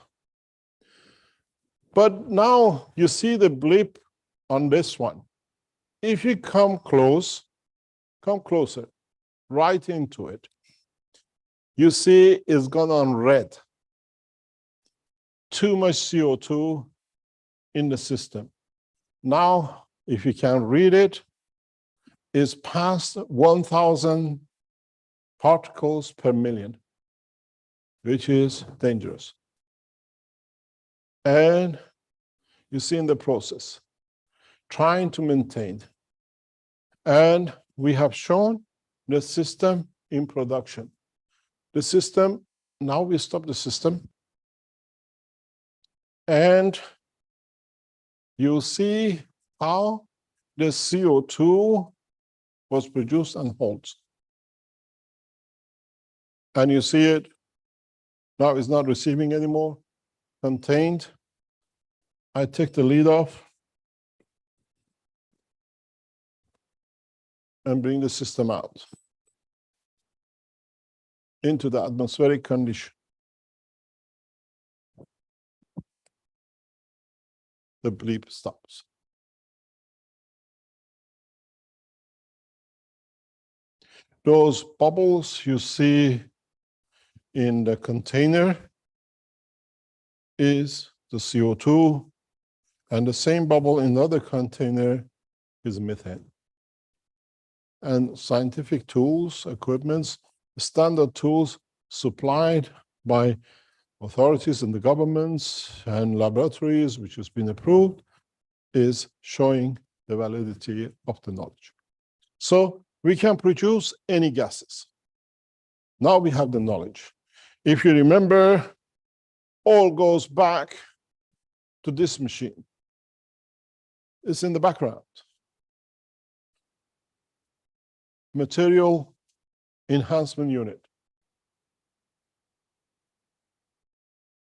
B: But now you see the blip on this one. If you come closer, right into it, you see it's gone on red. Too much CO2 in the system. Now, if you can read it, it's past 1,000 particles per million, which is dangerous. And you see in the process, trying to maintain. And we have shown the system in production. The system now we stop the system, and you see how the CO2 was produced and holds. And you see it now it's not receiving anymore, contained. I take the lid off and bring the system out into the atmospheric condition. The bleep stops. Those bubbles you see in the container is the CO2, and the same bubble in the other container is methane. And scientific tools, equipments, standard tools supplied by authorities and the governments and laboratories, which has been approved, is showing the validity of the knowledge. So we can produce any gases. Now we have the knowledge. If you remember, all goes back to this machine. It's in the background. Material enhancement unit.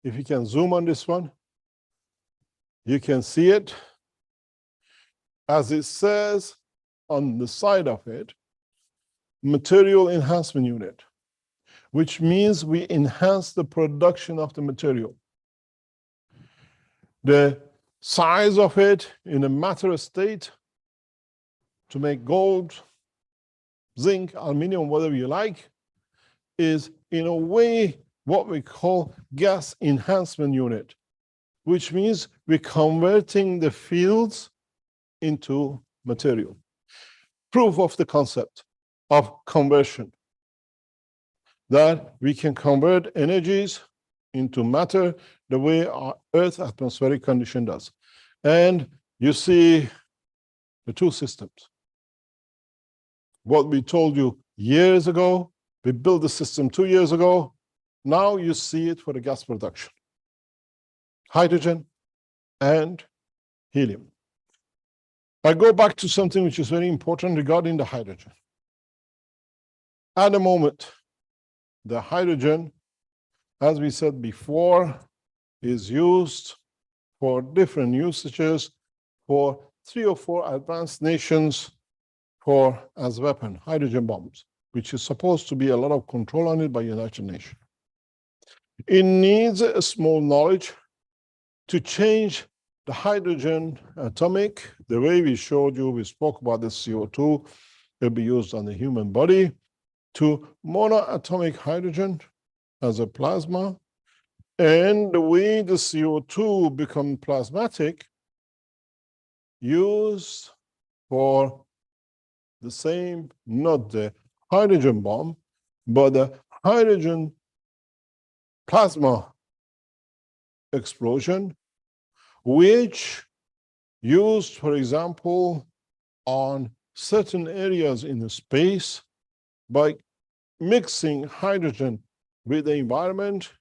B: If you can zoom on this one, you can see it. As it says on the side of it, material enhancement unit, which means we enhance the production of the material. The size of it in a matter state to make gold, zinc, aluminum, whatever you like, is in a way what we call gas enhancement unit, which means we're converting the fields into material. Proof of the concept of conversion, that we can convert energies into matter the way our Earth atmospheric condition does. And you see the two systems. What we told you years ago, we built the system 2 years ago. Now you see it for the gas production. Hydrogen and helium. I go back to something which is very important regarding the hydrogen. At the moment, the hydrogen, as we said before, is used for different usages for 3 or 4 advanced nations for as weapon, hydrogen bombs, which is supposed to be a lot of control on it by United Nations. It needs a small knowledge to change the hydrogen atomic, the way we showed you, we spoke about the CO2, will be used on the human body, to monoatomic hydrogen as a plasma. And the way the CO2 become plasmatic, used for the same, not the hydrogen bomb, but the hydrogen plasma explosion, which used, for example, on certain areas in the space by mixing hydrogen with the environment,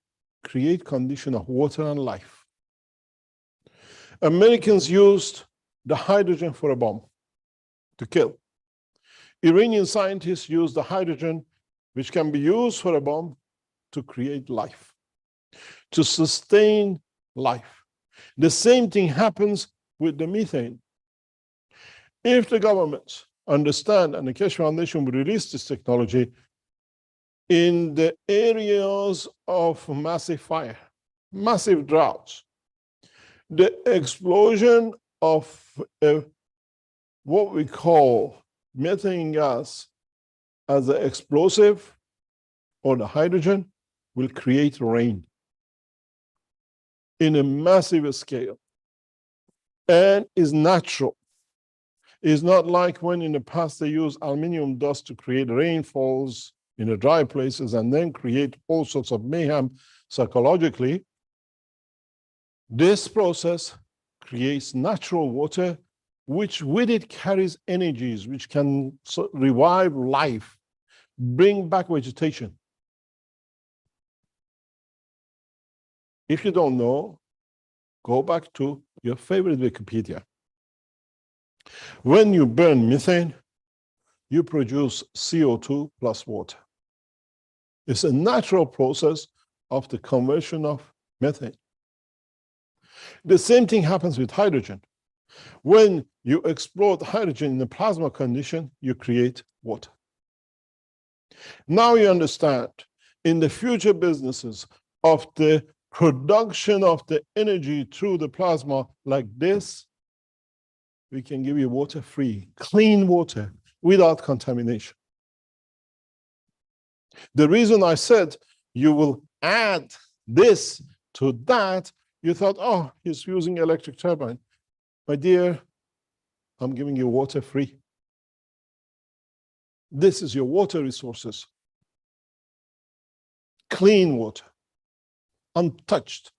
B: create condition of water and life. Americans used the hydrogen for a bomb to kill. Iranian scientists used the hydrogen, which can be used for a bomb, to create life, to sustain life. The same thing happens with the methane. If the governments understand, and the Keshe Foundation will release this technology, in the areas of massive fire, massive droughts, the explosion of what we call methane gas as an explosive or the hydrogen will create rain in a massive scale and is natural. It's not like when in the past they used aluminum dust to create rainfalls in the dry places and then create all sorts of mayhem psychologically. This process creates natural water, which with it carries energies which can revive life, bring back vegetation. If you don't know, go back to your favorite Wikipedia. When you burn methane, you produce CO2 plus water. It's a natural process of the conversion of methane. The same thing happens with hydrogen. When you explode hydrogen in a plasma condition, you create water. Now you understand, in the future businesses of the production of the energy through the plasma like this, we can give you water free, clean water without contamination. The reason I said you will add this to that, you thought, oh, he's using electric turbine. My dear, I'm giving you water free. This is your water resources. Clean water, untouched.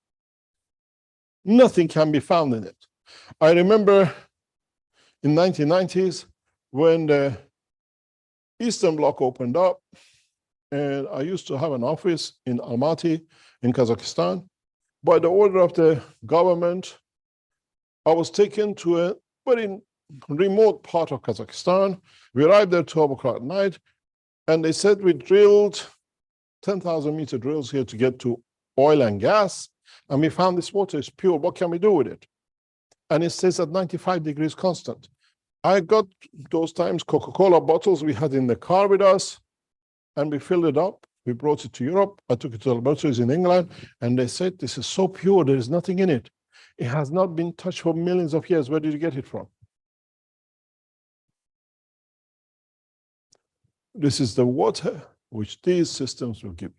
B: Nothing can be found in it. I remember in 1990s when the Eastern Bloc opened up, and I used to have an office in Almaty in Kazakhstan. By the order of the government, I was taken to a very remote part of Kazakhstan. We arrived there 12 o'clock at night, and they said we drilled 10,000 meter drills here to get to oil and gas, and we found this water is pure. What can we do with it? And it says at 95 degrees constant. I got those times Coca-Cola bottles we had in the car with us, and we filled it up. We brought it to Europe. I took it to the laboratories in England, and they said, this is so pure, there is nothing in it. It has not been touched for millions of years. Where did you get it from? This is the water which these systems will give you.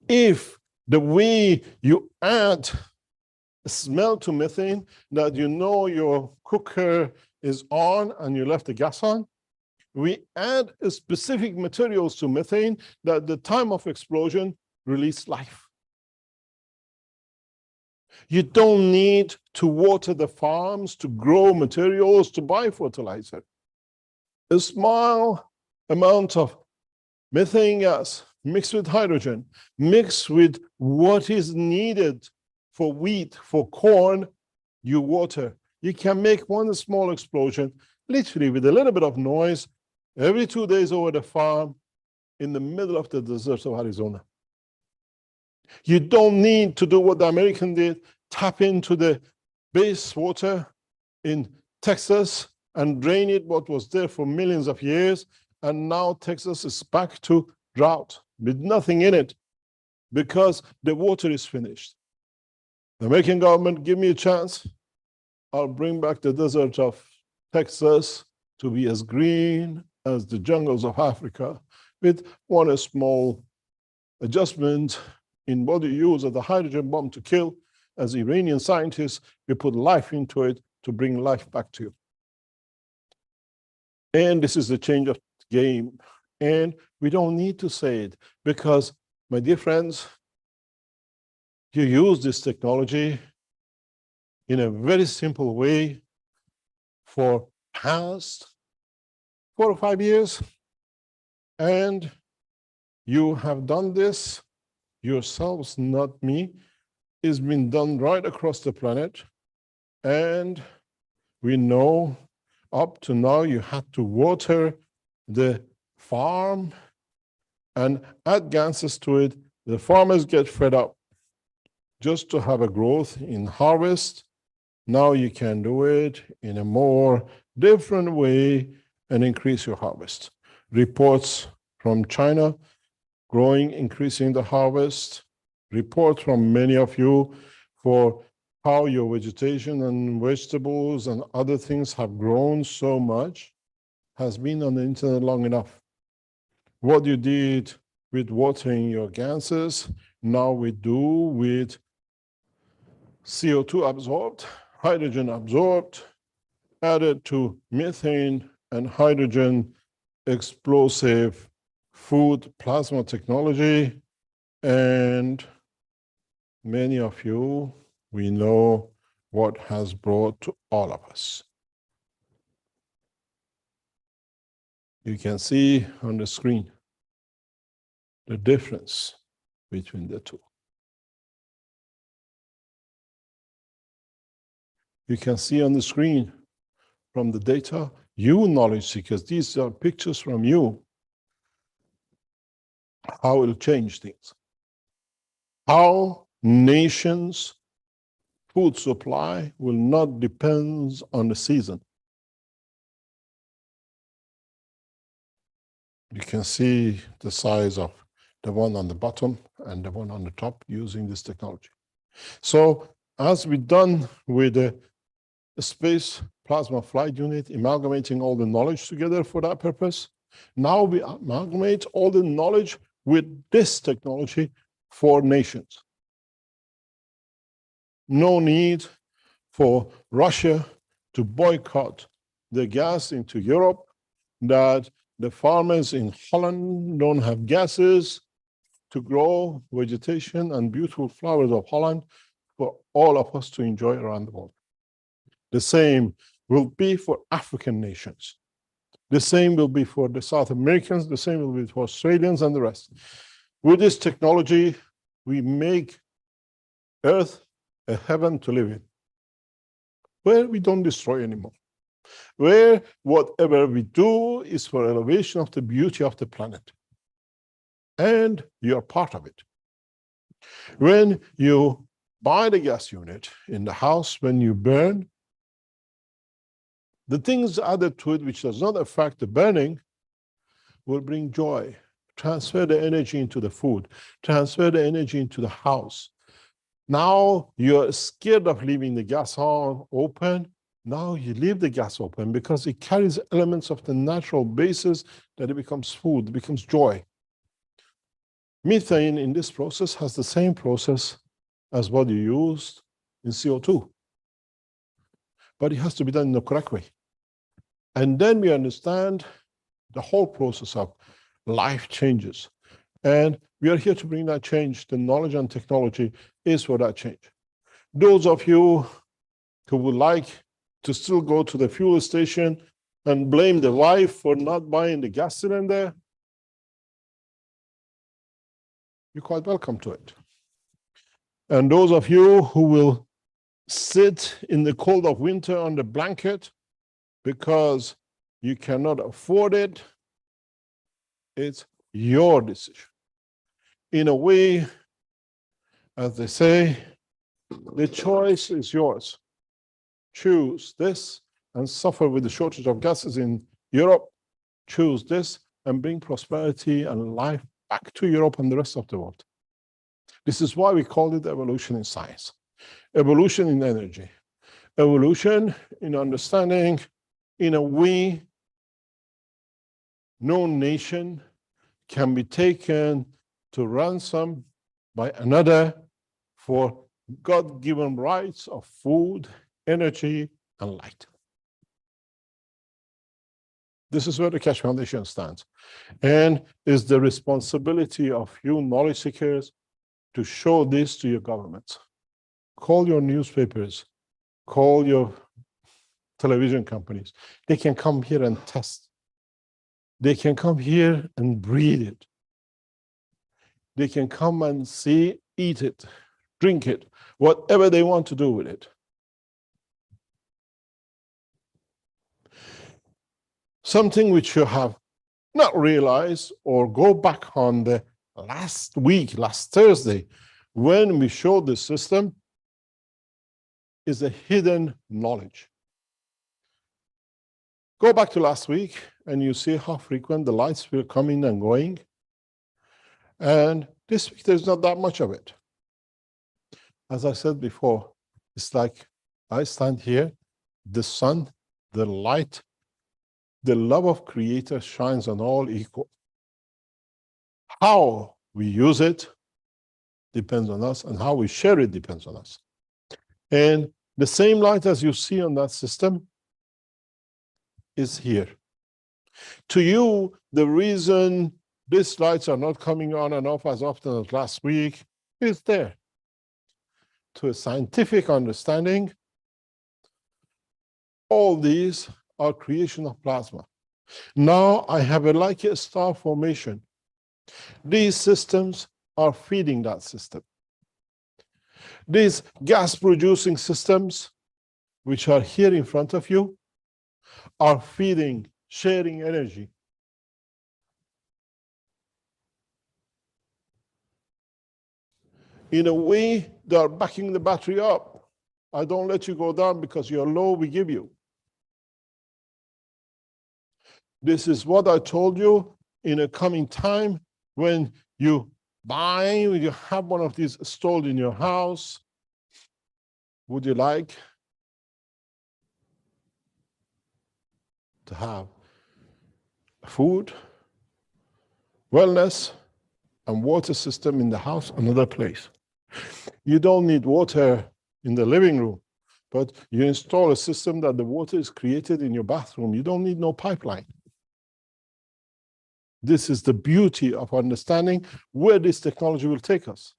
B: If the way you add smell to methane, that you know your cooker is on and you left the gas on, we add specific materials to methane that at the time of explosion release life. You don't need to water the farms to grow materials to buy fertilizer. A small amount of methane gas mixed with hydrogen, mixed with what is needed for wheat, for corn, you water. You can make one small explosion, literally with a little bit of noise, every 2 days over the farm in the middle of the desert of Arizona. You don't need to do what the American did, tap into the base water in Texas and drain it, what was there for millions of years. And now Texas is back to drought with nothing in it because the water is finished. The American government, give me a chance, I'll bring back the desert of Texas to be as green as the jungles of Africa, with one small adjustment in what you use as the hydrogen bomb to kill. As Iranian scientists, we put life into it to bring life back to you. And this is the change of the game. And we don't need to say it because, my dear friends, you use this technology in a very simple way for past 4 or 5 years, and you have done this yourselves, not me. It's been done right across the planet, and we know up to now you had to water the farm and add gases to it. The farmers get fed up just to have a growth in harvest. Now you can do it in a more different way and increase your harvest. Reports from China growing, increasing the harvest. Reports from many of you for how your vegetation and vegetables and other things have grown so much has been on the internet long enough. What you did with watering your gases, now we do with CO2 absorbed, hydrogen absorbed, added to methane and hydrogen explosive food plasma technology. And many of you, we know what has brought to all of us. You can see on the screen the difference between the two. You can see on the screen from the data, you knowledge seekers, these are pictures from you, how it'll change things. How nations' food supply will not depend on the season. You can see the size of the one on the bottom and the one on the top using this technology. So as we've done with the Space Plasma Flight Unit, amalgamating all the knowledge together for that purpose, now we amalgamate all the knowledge with this technology for nations. No need for Russia to boycott the gas into Europe, that the farmers in Holland don't have gases to grow vegetation and beautiful flowers of Holland for all of us to enjoy around the world. The same will be for African nations. The same will be for the South Americans. The same will be for Australians and the rest. With this technology, we make Earth a heaven to live in, where we don't destroy anymore, where whatever we do is for elevation of the beauty of the planet. And you're part of it. When you buy the gas unit in the house, when you burn, the things added to it which does not affect the burning will bring joy, transfer the energy into the food, transfer the energy into the house. Now you're scared of leaving the gas on open. Now you leave the gas open because it carries elements of the natural basis that it becomes food, it becomes joy. Methane in this process has the same process as what you used in CO2. But it has to be done in the correct way. And then we understand the whole process of life changes. And we are here to bring that change. The knowledge and technology is for that change. Those of you who would like to still go to the fuel station and blame the wife for not buying the gas cylinder, you're quite welcome to it. And those of you who will sit in the cold of winter on the blanket because you cannot afford it, it's your decision. In a way, as they say, the choice is yours. Choose this and suffer with the shortage of gases in Europe. Choose this and bring prosperity and life back to Europe and the rest of the world. This is why we call it evolution in science, evolution in energy, evolution in understanding in a way no nation can be taken to ransom by another for God-given rights of food, energy, and light. This is where the Keshe Foundation stands, and is the responsibility of you knowledge seekers to show this to your governments. Call your newspapers, call your television companies. They can come here and test. They can come here and breathe it. They can come and see, eat it, drink it, whatever they want to do with it. Something which you have not realized, or go back on the last week, last Thursday, when we showed the system, is a hidden knowledge. Go back to last week and you see how frequent the lights will come in and going. And this week, there's not that much of it. As I said before, it's like I stand here, the sun, the light, the love of Creator shines on all equal. How we use it depends on us, and how we share it depends on us. And the same light as you see on that system is here. To you, the reason these lights are not coming on and off as often as last week is there. To a scientific understanding, all these are creation of plasma. Now I have like a star formation. These systems are feeding that system. These gas producing systems which are here in front of you, are feeding, sharing energy. In a way, they are backing the battery up. I don't let you go down because you're low, we give you. This is what I told you in a coming time when you buy, when you have one of these installed in your house. Would you like to have food, wellness, and water system in the house, another place? You don't need water in the living room, but you install a system that the water is created in your bathroom. You don't need no pipeline. This is the beauty of understanding where this technology will take us.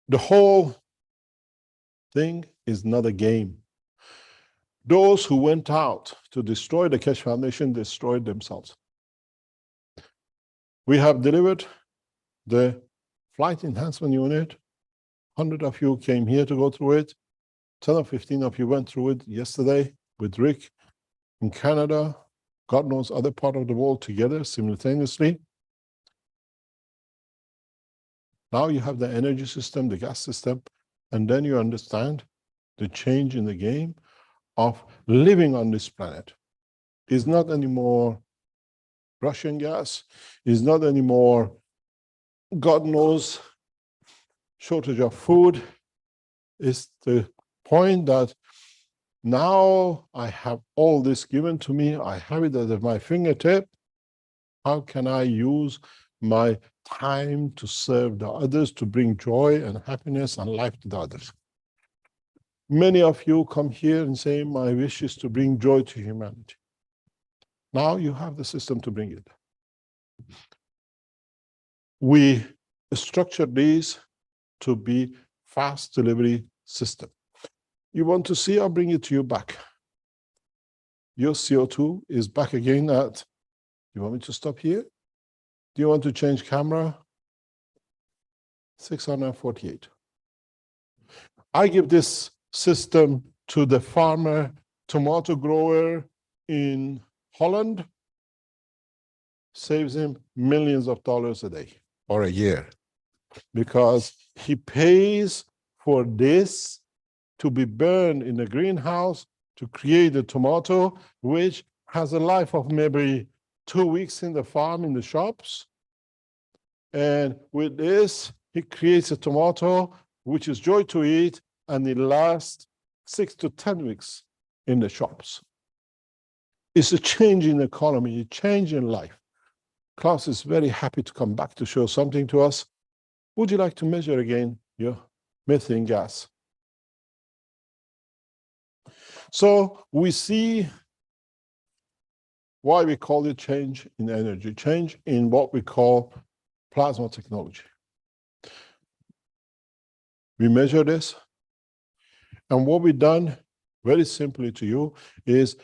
B: The whole thing is not a game. Those who went out to destroy the Keshe Foundation destroyed themselves. We have delivered the flight enhancement unit. 100 of you came here to go through it. 10 or 15 of you went through it yesterday with Rick in Canada, God knows other part of the world together simultaneously. Now you have the energy system, the gas system, and then you understand the change in the game of living on this planet. Is not anymore Russian gas, is not anymore, God knows, shortage of food. It's the point that now I have all this given to me, I have it at my fingertip. How can I use my time to serve the others, to bring joy and happiness and life to the others? Many of you come here and say, my wish is to bring joy to humanity. Now you have the system to bring it. We structured these to be fast delivery system. You want to see, I'll bring it to you back. Your CO2 is back again at, you want me to stop here? Do you want to change camera? 648. I give this system to the farmer, tomato grower in Holland, saves him millions of dollars a day or a year, because he pays for this to be burned in the greenhouse to create a tomato, which has a life of maybe 2 weeks in the farm, in the shops. And with this, he creates a tomato, which is joy to eat, and it lasts 6 to 10 weeks in the shops. It's a change in the economy, a change in life. Klaus is very happy to come back to show something to us. Would you like to measure again your methane gas? So we see why we call it change in energy, change in what we call plasma technology. We measure this, and what we've done, very simply to you, is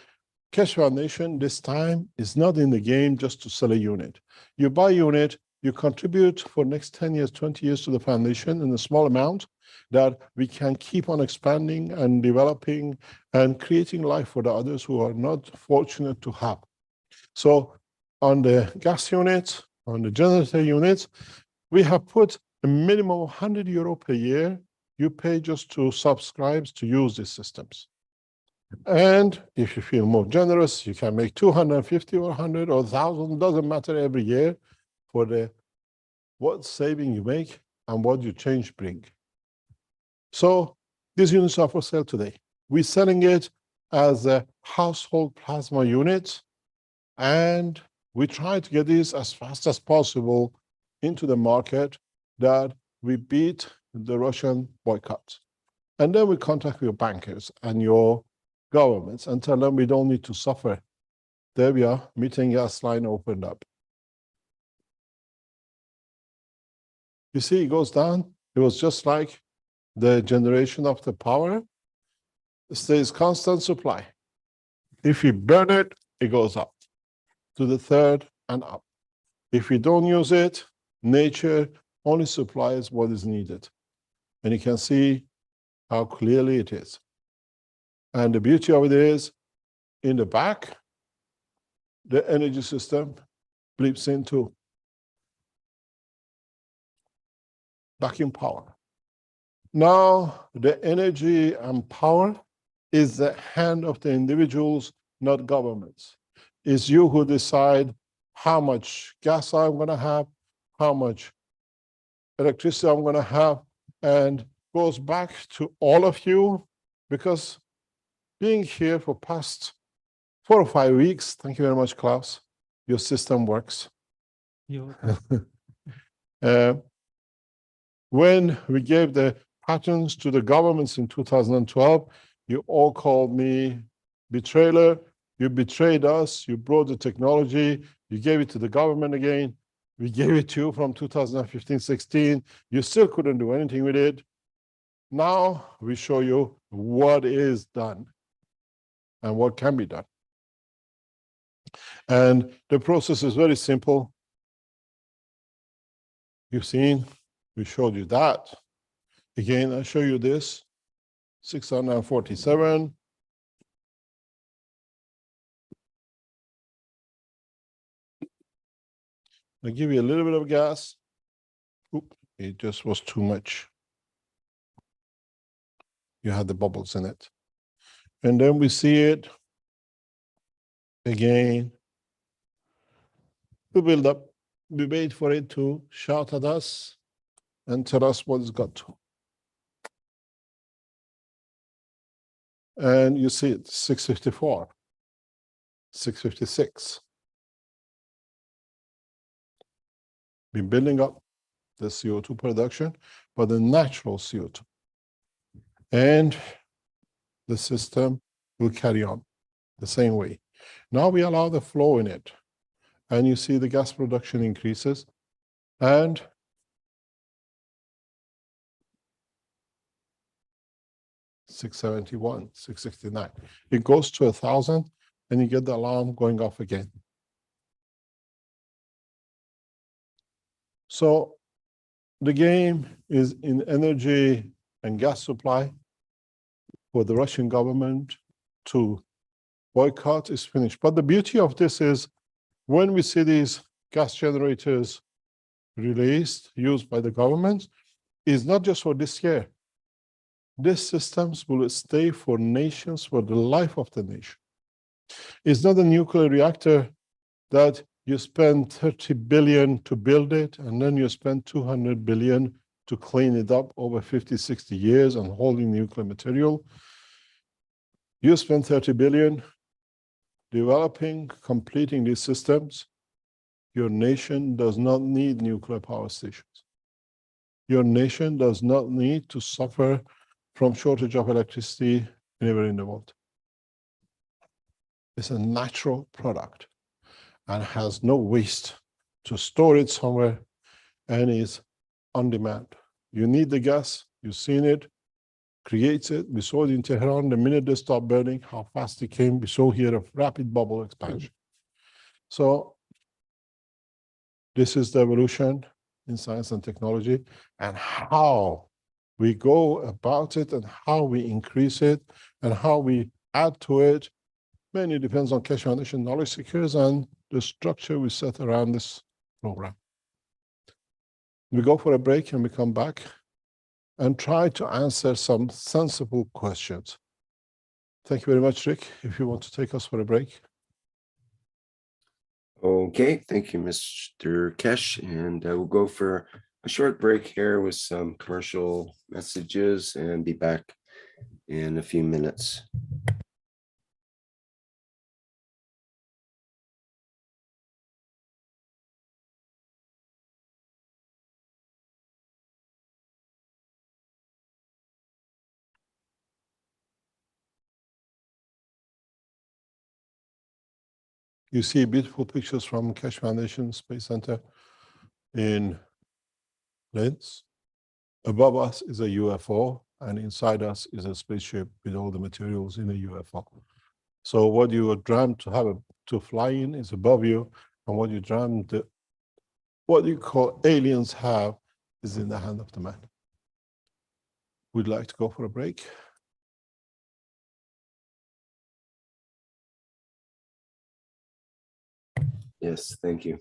B: Keshe Foundation this time is not in the game just to sell a unit. You buy a unit, you contribute for next 10 years, 20 years to the foundation in a small amount that we can keep on expanding and developing and creating life for the others who are not fortunate to have. So on the gas units, on the generator units, we have put a minimum of 100 euro per year. You pay just to subscribe to use these systems. And if you feel more generous, you can make 250 or 100 or 1,000, doesn't matter every year for the what saving you make and what your change bring. So these units are for sale today. We're selling it as a household plasma unit, and we try to get this as fast as possible into the market that we beat the Russian boycott. And then we contact your bankers and your governments and tell them we don't need to suffer. There we are, methane gas line opened up. You see, it goes down. It was just like the generation of the power. It stays constant supply. If you burn it, it goes up to the third and up. If we don't use it, nature only supplies what is needed. And you can see how clearly it is. And the beauty of it is, in the back, the energy system bleeps into backing power. Now, the energy and power is the hand of the individuals, not governments. It's you who decide how much gas I'm going to have, how much electricity I'm going to have, and goes back to all of you, because being here for past 4 or 5 weeks, thank you very much, Klaus, your system works. When we gave the patents to the governments in 2012, you all called me betrayer. You betrayed us. You brought the technology. You gave it to the government again. We gave it to you from 2015-16. You still couldn't do anything with it. Now we show you what is done and what can be done. And the process is very simple. You've seen, we showed you that. Again, I'll show you this, 647. I'll give you a little bit of gas. Oop, it just was too much. You had the bubbles in it. And then we see it again. We build up, we wait for it to shout at us and tell us what it's got to. And you see it, 654, 656. Been building up the CO2 production, but the natural CO2. And the system will carry on the same way. Now we allow the flow in it. And you see the gas production increases. And $671, $669. It goes to 1,000, and you get the alarm going off again. So the game is in energy and gas supply for the Russian government to boycott is finished. But the beauty of this is when we see these gas generators released, used by the government, is not just for this year. These systems will stay for nations, for the life of the nation. It's not a nuclear reactor that you spend 30 billion to build it, and then you spend 200 billion to clean it up over 50, 60 years and holding nuclear material. You spend 30 billion developing, completing these systems. Your nation does not need nuclear power stations. Your nation does not need to suffer from shortage of electricity anywhere in the world. It's a natural product and has no waste to store it somewhere and is on demand. You need the gas, you've seen it, creates it. We saw it in Tehran, the minute they stopped burning, how fast it came. We saw here a rapid bubble expansion. So this is the evolution in science and technology, and how we go about it and how we increase it and how we add to it mainly depends on Keshe Foundation knowledge seekers and the structure we set around this program. We go for a break and we come back and try to answer some sensible questions. Thank you very much, Rick, if you want to take us for a break.
A: Okay, thank you, Mr. Kesh. And we'll go for a short break here with some commercial messages and be back in a few minutes.
B: You see beautiful pictures from Keshe Foundation Space Center in Linz. Above us is a UFO, and inside us is a spaceship with all the materials in a UFO. So what you dreamt to fly in is above you, and what you dreamt, what you call aliens have, is in the hand of the man. Would like to go for a break?
A: Yes, thank you.